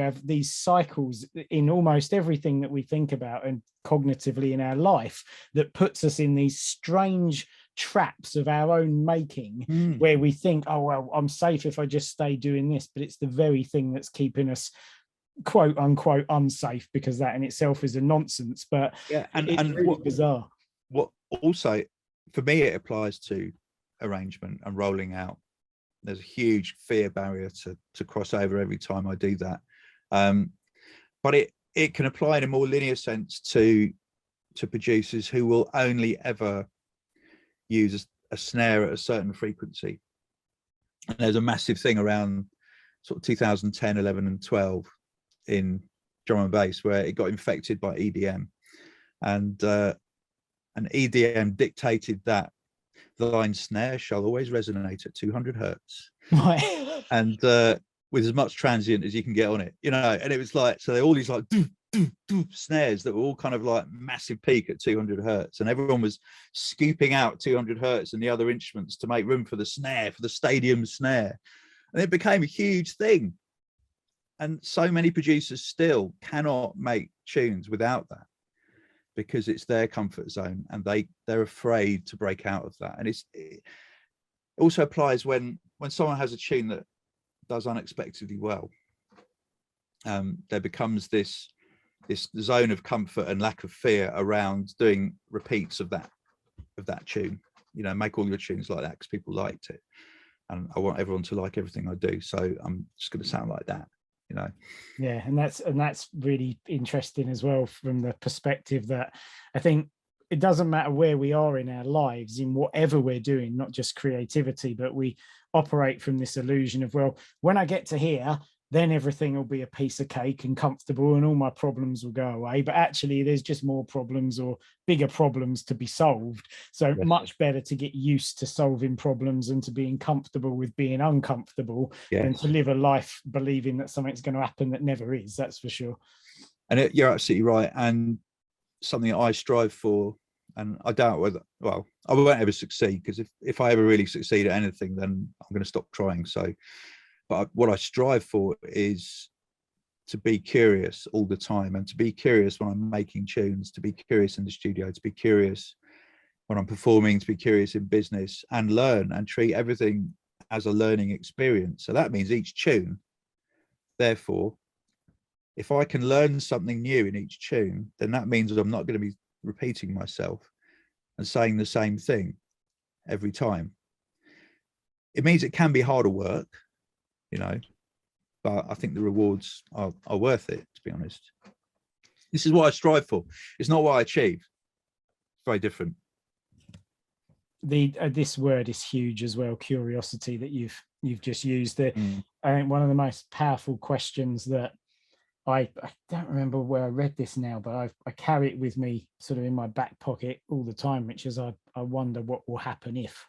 have these cycles in almost everything that we think about and cognitively in our life that puts us in these strange traps of our own making, where we think, oh, well, I'm safe if I just stay doing this. But it's the very thing that's keeping us quote unquote unsafe, because that in itself is a nonsense. But it's really bizarre. What also for me it applies to arrangement and rolling out. There's a huge fear barrier to cross over every time I do that, but it can apply in a more linear sense to producers who will only ever use a snare at a certain frequency. And there's a massive thing around sort of 2010, 11 and 12 in drum and bass where it got infected by EDM, and EDM dictated that the line snare shall always resonate at 200 hertz, right? And with as much transient as you can get on it, you know. And it was like, so they all these like snares that were all kind of like massive peak at 200 hertz, and everyone was scooping out 200 hertz and the other instruments to make room for the snare, for the stadium snare, and it became a huge thing. And so many producers still cannot make tunes without that, because it's their comfort zone and they're afraid to break out of that. And it also applies when someone has a tune that does unexpectedly well. There becomes this zone of comfort and lack of fear around doing repeats of that tune. You know, make all your tunes like that because people liked it, and I want everyone to like everything I do, so I'm just going to sound like that. You know. Yeah, and that's really interesting as well, from the perspective that I think it doesn't matter where we are in our lives, in whatever we're doing, not just creativity, but we operate from this illusion of, well, when I get to here, then everything will be a piece of cake and comfortable and all my problems will go away. But actually there's just more problems or bigger problems to be solved. So much better to get used to solving problems and to being comfortable with being uncomfortable than to live a life believing that something's going to happen that never is. That's for sure. And you're absolutely right. And something that I strive for, and I doubt whether, well, I won't ever succeed, because if I ever really succeed at anything, then I'm going to stop trying. So, but what I strive for is to be curious all the time, and to be curious when I'm making tunes, to be curious in the studio, to be curious when I'm performing, to be curious in business, and learn and treat everything as a learning experience. So that means each tune, therefore, if I can learn something new in each tune, then that means I'm not going to be repeating myself and saying the same thing every time. It means it can be harder work, you know, but I think the rewards are worth it, to be honest. This is what I strive for. It's not what I achieve. It's very different. This word is huge as well, curiosity, that you've just used. I think one of the most powerful questions that I don't remember where I read this now, but I carry it with me sort of in my back pocket all the time, which is I wonder what will happen if.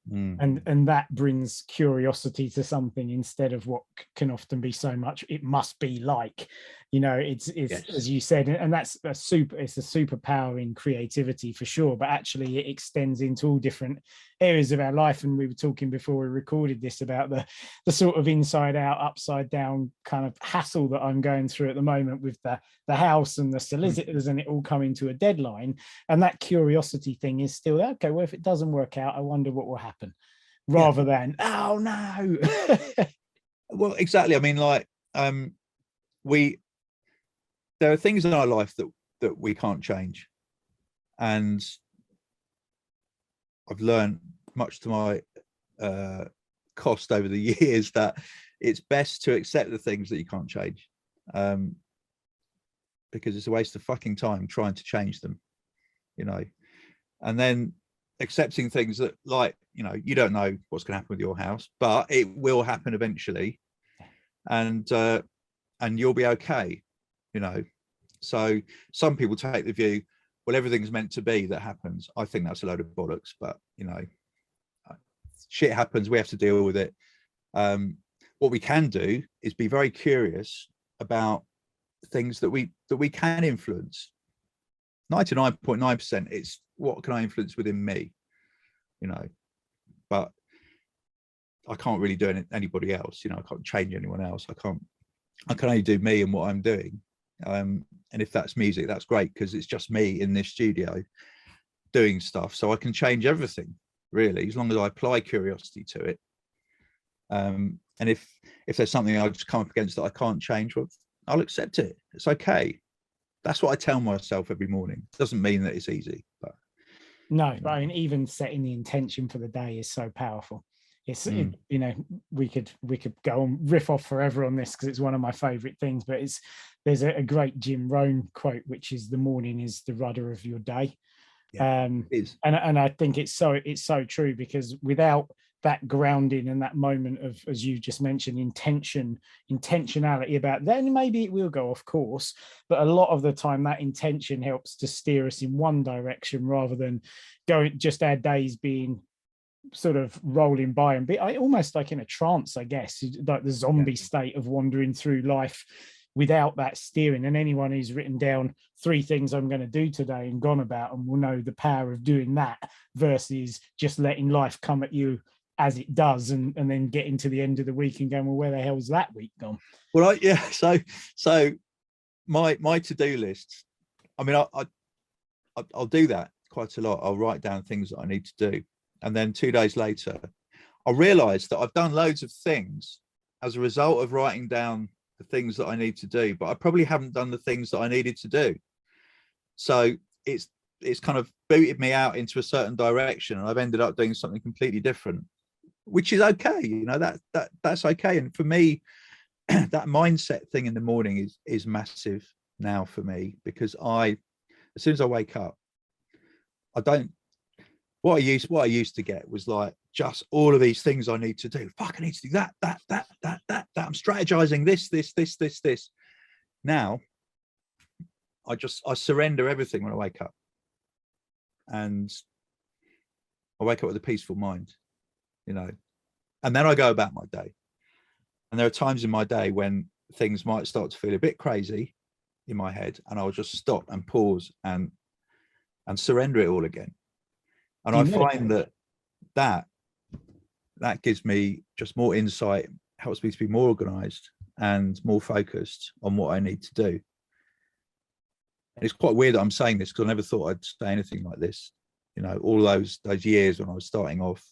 And that brings curiosity to something instead of what can often be so much it must be like, you know. It's as you said, and that's it's a superpower in creativity for sure, but actually it extends into all different areas of our life. And we were talking before we recorded this about the sort of inside out, upside down kind of hassle that I'm going through at the moment with the house and the solicitors and it all coming to a deadline. And that curiosity thing is still, okay, well, if it doesn't work out, I wonder what will happen, rather than, oh no. Well, exactly. I mean, like, there are things in our life that we can't change, and I've learned, much to my cost over the years, that it's best to accept the things that you can't change, because it's a waste of fucking time trying to change them, you know. And then accepting things that, like, you know, you don't know what's going to happen with your house, but it will happen eventually, and you'll be okay, you know. So some people take the view, well, everything's meant to be that happens. I think that's a load of bollocks, but, you know, shit happens, we have to deal with it. What we can do is be very curious about things that we can influence, 99.9%, it's what can I influence within me, you know, but I can't really do anybody else, you know, I can't change anyone else. I can only do me and what I'm doing. And if that's music, that's great, because it's just me in this studio doing stuff. So I can change everything, really, as long as I apply curiosity to it. And if there's something I just come up against that I can't change, well, I'll accept it. It's okay. That's what I tell myself every morning. Doesn't mean that it's easy, but no, but I mean, even setting the intention for the day is so powerful. You know, we could go and riff off forever on this because it's one of my favorite things, but there's a great Jim Rohn quote, which is the morning is the rudder of your day. And I think it's so true, because without that grounding and that moment of, as you just mentioned, intentionality about, then maybe it will go off course, but a lot of the time that intention helps to steer us in one direction rather than going just our days being sort of rolling by and be almost like in a trance, I guess, like the zombie state of wandering through life without that steering. And anyone who's written down 3 things I'm going to do today and gone about them will know the power of doing that versus just letting life come at you as it does, and then getting to the end of the week and going, well, where the hell's that week gone? Well, so my to-do list, I mean, I'll do that quite a lot. I'll write down things that I need to do, and then 2 days later I realize that I've done loads of things as a result of writing down the things that I need to do, but I probably haven't done the things that I needed to do. So it's kind of booted me out into a certain direction, and I've ended up doing something completely different, which is okay. You know, that's okay. And for me, that mindset thing in the morning is massive now for me, because as soon as I wake up, what I used to get was like just all of these things I need to do. Fuck, I need to do that. I'm strategizing this. Now I surrender everything when I wake up, and I wake up with a peaceful mind, you know, and then I go about my day. And there are times in my day when things might start to feel a bit crazy in my head, and I'll just stop and pause and surrender it all again. And I find that gives me just more insight, helps me to be more organized and more focused on what I need to do. And it's quite weird that I'm saying this, because I never thought I'd say anything like this. You know, all those years when I was starting off,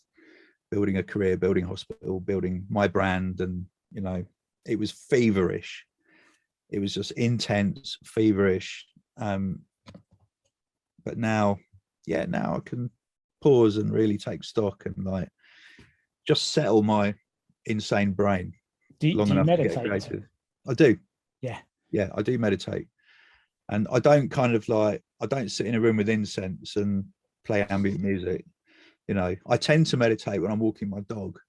building a career, building a hospital, building my brand, and, you know, it was feverish. It was just intense, feverish. But now I can pause and really take stock and like just settle my insane brain long enough to get creative. I do. Yeah, I do meditate. And I don't I don't sit in a room with incense and play ambient music. You know, I tend to meditate when I'm walking my dog.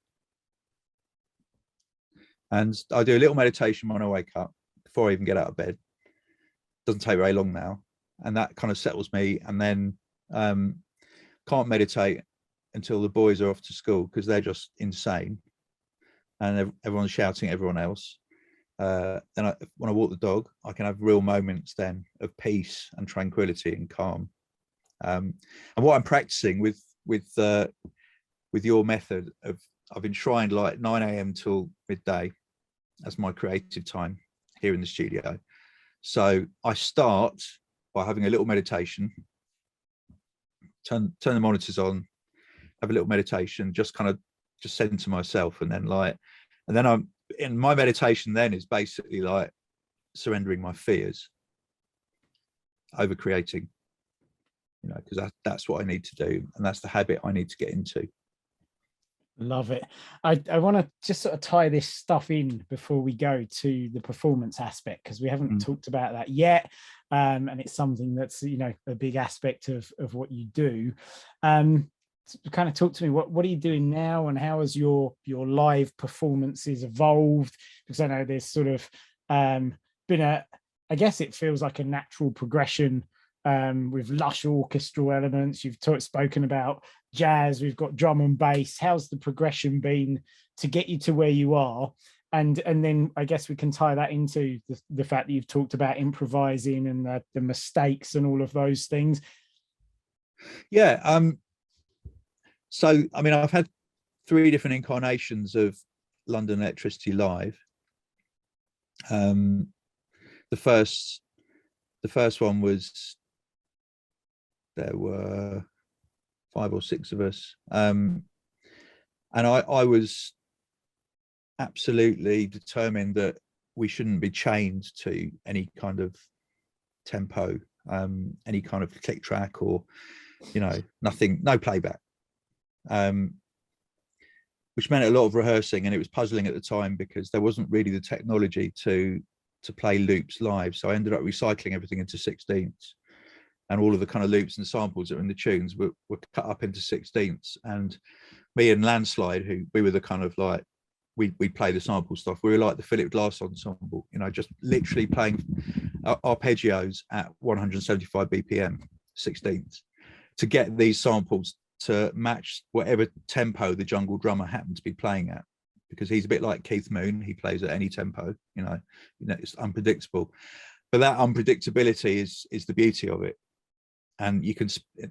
And I do a little meditation when I wake up before I even get out of bed. Doesn't take very long now. And that kind of settles me. And then can't meditate until the boys are off to school, because they're just insane. And everyone's shouting at everyone else. Then when I walk the dog, I can have real moments then of peace and tranquility and calm. And what I'm practicing with your method of, I've enshrined like 9 a.m. till midday as my creative time here in the studio. So I start by having a little meditation, turn the monitors on, have a little meditation, just center myself, and then I'm in my meditation then is basically like surrendering my fears over creating, you know, because that's what I need to do, and that's the habit I need to get into. Love it. I want to just sort of tie this stuff in before we go to the performance aspect, because we haven't talked about that yet, and it's something that's, you know, a big aspect of what you do. Kind of talk to me, what are you doing now, and how has your live performances evolved? Because I know there's sort of been I guess it feels like a natural progression with lush orchestral elements. You've spoken about jazz, we've got drum and bass. How's the progression been to get you to where you are? and then I guess we can tie that into the fact that you've talked about improvising and the mistakes and all of those things. Yeah. So I mean, I've had 3 different incarnations of London Elektricity live. The first one was, there were 5 or 6 of us, and I was absolutely determined that we shouldn't be chained to any kind of tempo, any kind of click track, or nothing, no playback, which meant a lot of rehearsing, and it was puzzling at the time because there wasn't really the technology to play loops live. So I ended up recycling everything into 16ths, and all of the kind of loops and samples that were in the tunes were cut up into 16ths. And me and Landslide, who we were the kind of like, we play the sample stuff. We were like the Philip Glass ensemble, just literally playing arpeggios at 175 BPM, 16ths, to get these samples to match whatever tempo the jungle drummer happened to be playing at, because he's a bit like Keith Moon. He plays at any tempo, it's unpredictable, but that unpredictability is the beauty of it. And you can,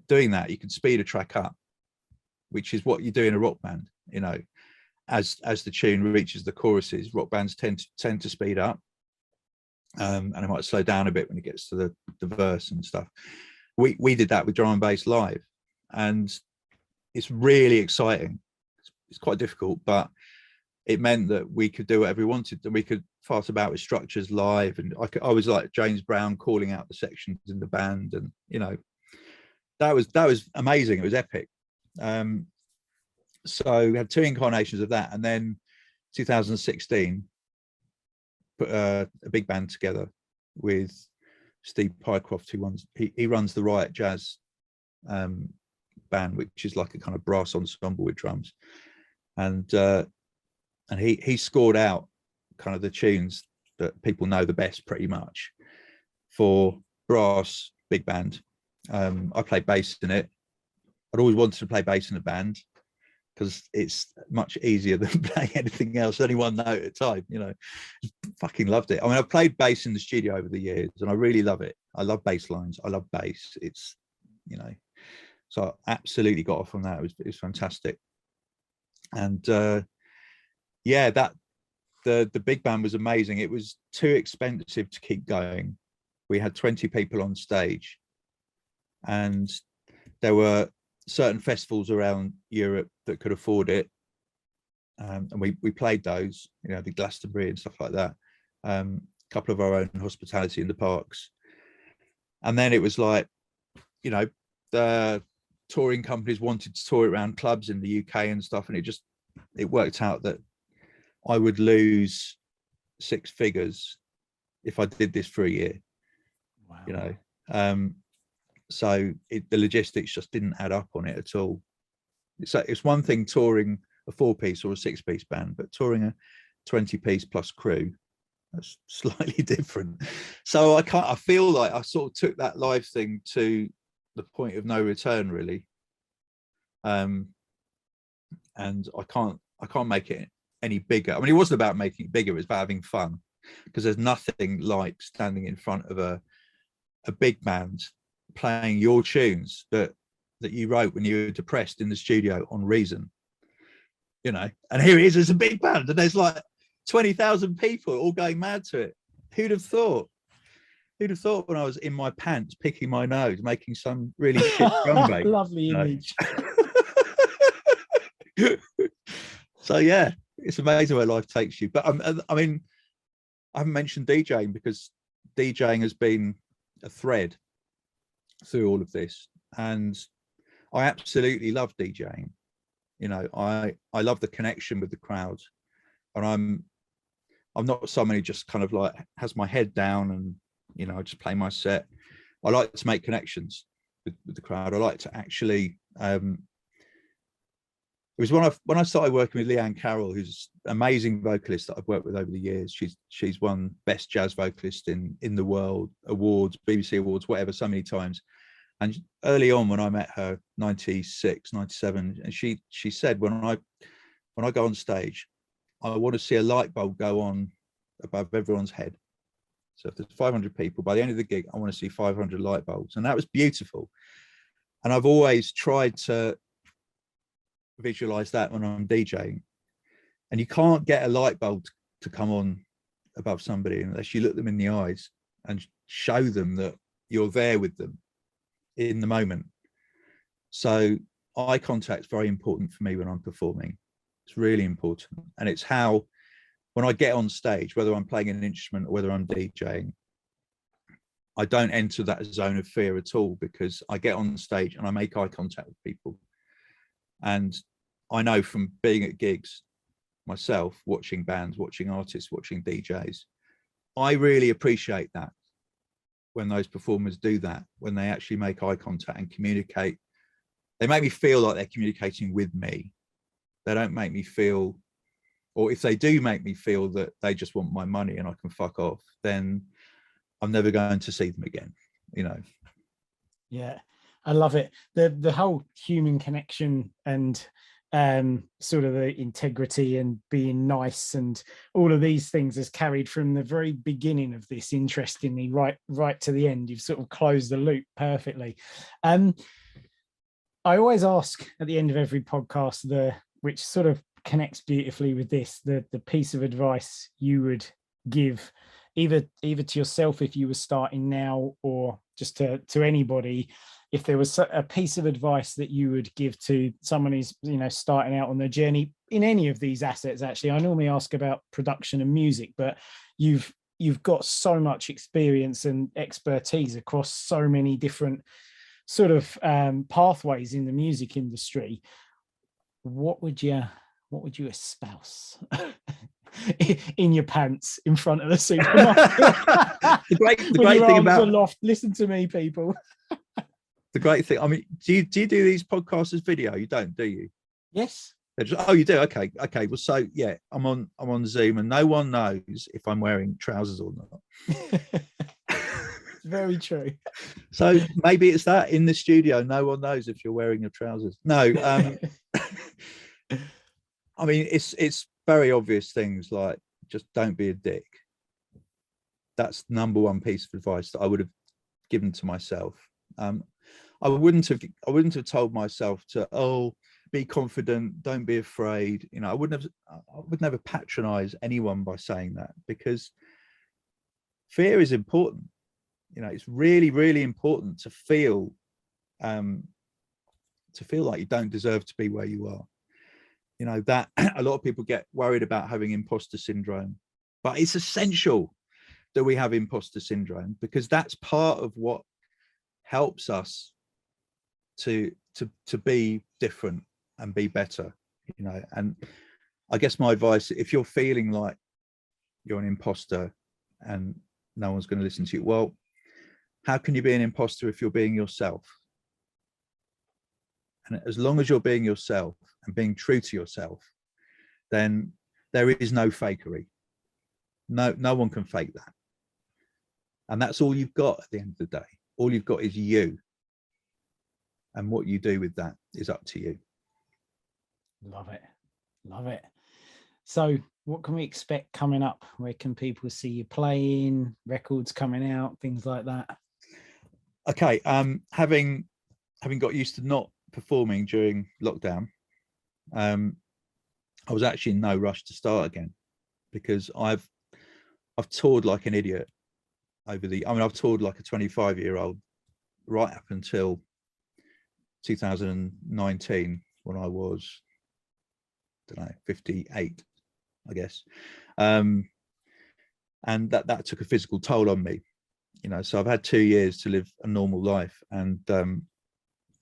doing that, you can speed a track up, which is what you do in a rock band. As the tune reaches the choruses, rock bands tend to speed up, and it might slow down a bit when it gets to the verse and stuff. We did that with drum and bass live, and it's really exciting. It's quite difficult, but it meant that we could do whatever we wanted, and we could fart about with structures live. And I was like James Brown, calling out the sections in the band, and that was amazing. It was epic. So we had 2 incarnations of that, and then 2016 put a big band together with Steve Pycroft, he runs the Riot Jazz band, which is like a kind of brass ensemble with drums, and he scored out kind of the tunes that people know the best, pretty much, for brass big band. I played bass in it. I'd always wanted to play bass in a band because it's much easier than playing anything else, only one note at a time. Fucking loved it. I mean, I've played bass in the studio over the years, and I really love it. I love bass lines. I love bass. It's so I absolutely got off on that. It was fantastic. And yeah, that the big band was amazing. It was too expensive to keep going. We had 20 people on stage, and there were certain festivals around Europe that could afford it, and we played those, the Glastonbury and stuff like that, a couple of our own hospitality in the parks. And then it was like, the touring companies wanted to tour around clubs in the UK and stuff, and it worked out that I would lose 6 figures if I did this for a year. Wow. So the logistics just didn't add up on it at all. It's one thing touring a 4-piece or a 6-piece band, but touring a 20-piece plus crew, that's slightly different. So I feel like I sort of took that live thing to the point of no return, really. And I can't make it any bigger. I mean, it wasn't about making it bigger, it was about having fun, because there's nothing like standing in front of a big band playing your tunes that you wrote when you were depressed in the studio on Reason, and here it is as a big band, and there's like 20,000 people all going mad to it. Who'd have thought when I was in my pants picking my nose making some really shit drum break? Lovely image. So yeah, it's amazing where life takes you. But I mean, I haven't mentioned DJing, because DJing has been a thread through all of this, and I absolutely love DJing. I love the connection with the crowd, and I'm not someone who just kind of like has my head down and I just play my set. I like to make connections with the crowd. I like to actually it was when I started working with Leanne Carroll, who's an amazing vocalist that I've worked with over the years. She's won Best Jazz Vocalist in the World awards, BBC awards, whatever, so many times. And early on, when I met her, 96, 97, and she said, when I go on stage, I want to see a light bulb go on above everyone's head. So if there's 500 people, by the end of the gig, I want to see 500 light bulbs. And that was beautiful. And I've always tried to visualize that when I'm DJing. And you can't get a light bulb to come on above somebody unless you look them in the eyes and show them that you're there with them in the moment. So eye contact's very important for me when I'm performing. It's really important. And it's how, when I get on stage, whether I'm playing an instrument or whether I'm DJing, I don't enter that zone of fear at all, because I get on stage and I make eye contact with people. And I know from being at gigs myself, watching bands, watching artists, watching DJs, I really appreciate that when those performers do that, when they actually make eye contact and communicate. They make me feel like they're communicating with me. They don't make me feel, or if they do make me feel that they just want my money and I can fuck off, then I'm never going to see them again, you know. Yeah, I love it. The whole human connection and sort of the integrity and being nice and all of these things is carried from the very beginning of this, interestingly, right to the end. You've sort of closed the loop perfectly. I always ask at the end of every podcast, which sort of connects beautifully with this, the piece of advice you would give either to yourself if you were starting now, or just to anybody, if there was a piece of advice that you would give to someone who's, you know, starting out on their journey in any of these assets. Actually, I normally ask about production and music, but you've got so much experience and expertise across so many different sort of pathways in the music industry. What would you espouse in your pants in front of the supermarket? the great thing about aloft. Listen to me, people. The great thing, I mean, do you do these podcasts as video? You don't, do you? Yes. Oh, you do. Okay. Well, so yeah, I'm on Zoom, and no one knows if I'm wearing trousers or not. Very true. So maybe it's that in the studio, no one knows if you're wearing your trousers. No, I mean, it's very obvious things, like just don't be a dick. That's number one piece of advice that I would have given to myself. I wouldn't have told myself to, be confident, don't be afraid. You know, I would never patronize anyone by saying that, because fear is important. You know, it's really, really important to feel like you don't deserve to be where you are. You know, that a lot of people get worried about having imposter syndrome, but it's essential that we have imposter syndrome, because that's part of what helps us to be different and be better, you know. And I guess my advice, if you're feeling like you're an imposter and no one's going to listen to you, well, how can you be an imposter if you're being yourself? And as long as you're being yourself and being true to yourself, then there is no fakery. No one can fake that. And that's all you've got at the end of the day. All you've got is you. And what you do with that is up to you. Love it. Love it. So what can we expect coming up? Where can people see you playing, records coming out, things like that? Okay. Having got used to not performing during lockdown, I was actually in no rush to start again, because I've toured like an idiot I've toured like a 25-year-old right up until 2019, when I was, I don't know, 58, I guess. And that took a physical toll on me, you know. So I've had 2 years to live a normal life and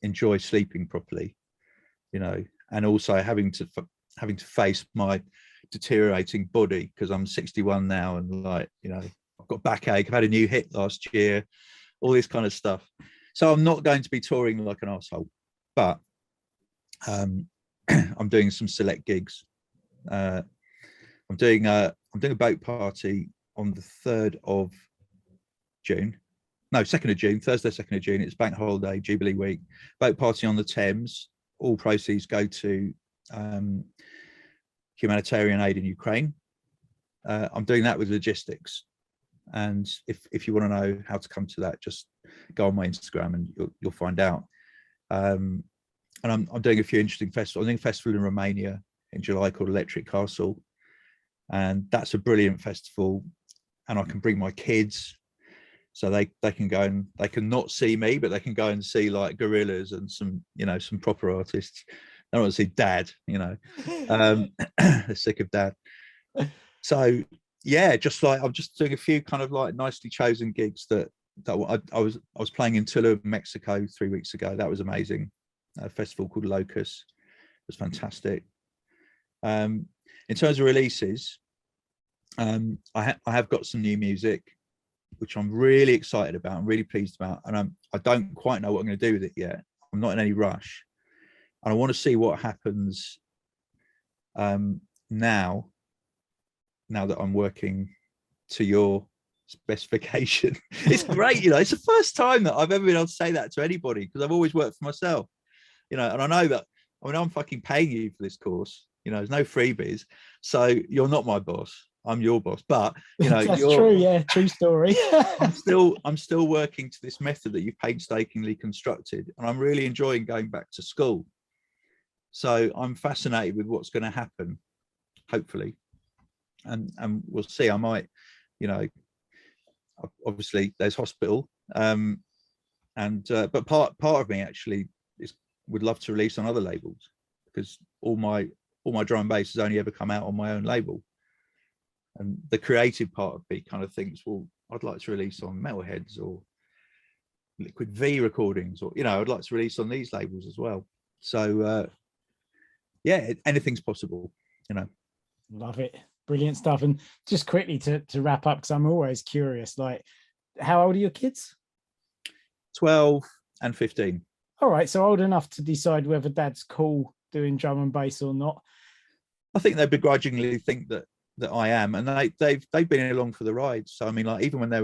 enjoy sleeping properly, you know, and also having to face my deteriorating body, because I'm 61 now, and, like, you know, I've got backache, I've had a new hip last year, all this kind of stuff. So I'm not going to be touring like an asshole, but I'm doing some select gigs. I'm doing a boat party on the 3rd of June. No, 2nd of June, Thursday, 2nd of June. It's bank holiday, Jubilee week. Boat party on the Thames. All proceeds go to humanitarian aid in Ukraine. I'm doing that with logistics. And if you want to know how to come to that, just go on my Instagram and you'll find out. And I'm doing a few interesting festivals. I'm doing a festival in Romania in July called Electric Castle. And that's a brilliant festival. And I can bring my kids, so they can go and they can not see me, but they can go and see like gorillas and some, you know, some proper artists. They don't want to see dad, you know. They're sick of dad. So yeah, just like I'm just doing a few kind of like nicely chosen gigs that I was playing in Tulum, Mexico 3 weeks ago. That was amazing. A festival called Locus. It was fantastic. In terms of releases, I have got some new music, which I'm really excited about. I'm really pleased about, and I don't quite know what I'm going to do with it yet. I'm not in any rush, and I want to see what happens now that I'm working to your specification. It's great, you know. It's the first time that I've ever been able to say that to anybody, because I've always worked for myself, you know. And I know that, I mean, I'm fucking paying you for this course, you know. There's no freebies, so you're not my boss. I'm your boss, but you know, that's true. Yeah, true story. I'm still working to this method that you've painstakingly constructed, and I'm really enjoying going back to school. So I'm fascinated with what's going to happen, hopefully, and we'll see. I might, you know, obviously there's hospital, but part of me actually would love to release on other labels, because all my drum and bass has only ever come out on my own label. And the creative part of me kind of thinks, well, I'd like to release on Metalheads or Liquid V recordings, or, you know, I'd like to release on these labels as well. So yeah, anything's possible, you know. Love it. Brilliant stuff. And just quickly to wrap up, because I'm always curious, like, how old are your kids? 12 and 15. All right, so old enough to decide whether dad's cool doing drum and bass or not. I think they begrudgingly think that I am, and they've been along for the ride. So I mean, like, even when they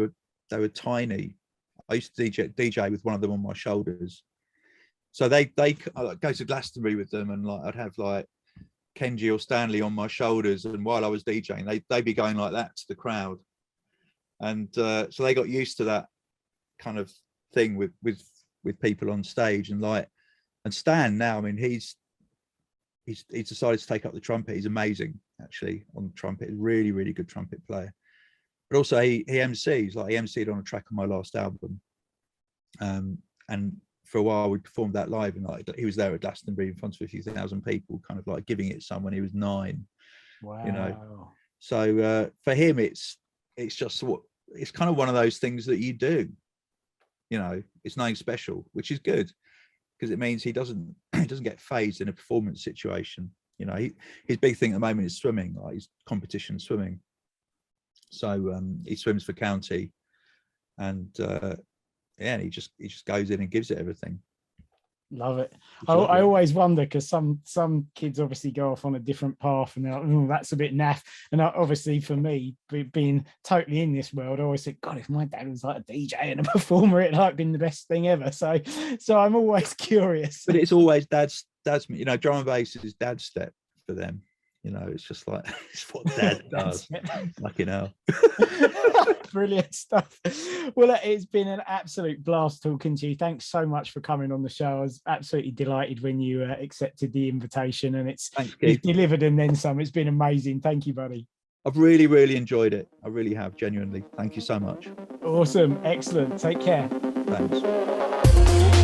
were tiny, I used to DJ with one of them on my shoulders. So they go to Glastonbury with them, and like I'd have like Kenji or Stanley on my shoulders, and while I was DJing, they'd be going like that to the crowd. And so they got used to that kind of thing with people on stage. And like, and Stan now, I mean, he's decided to take up the trumpet. He's amazing, actually, on the trumpet. Really, really good trumpet player. But also he MCs, like he MC'd on a track on my last album. And for a while we performed that live, and like he was there at Glastonbury in front of a few thousand people, kind of like giving it some when he was 9. Wow. You know. So for him, it's just it's kind of one of those things that you do. You know, it's nothing special, which is good, because it means he doesn't get phased in a performance situation. You know, his big thing at the moment is swimming, like his competition swimming. So he swims for county, and yeah, he just goes in and gives it everything. Love it. I always wonder, because some kids obviously go off on a different path, and they're like, oh, that's a bit naff. And obviously for me, being totally in this world, I always think, God, if my dad was like a DJ and a performer, it'd like been the best thing ever. So I'm always curious. But it's always dad's, you know, drum and bass is dad's step for them. You know, it's just like, it's what dad does. Fucking hell. Brilliant stuff. Well, it's been an absolute blast talking to you. Thanks so much for coming on the show. I was absolutely delighted when you accepted the invitation, and you've delivered and then some. It's been amazing. Thank you, buddy. I've really, really enjoyed it. I really have, genuinely. Thank you so much. Awesome. Excellent. Take care. Thanks.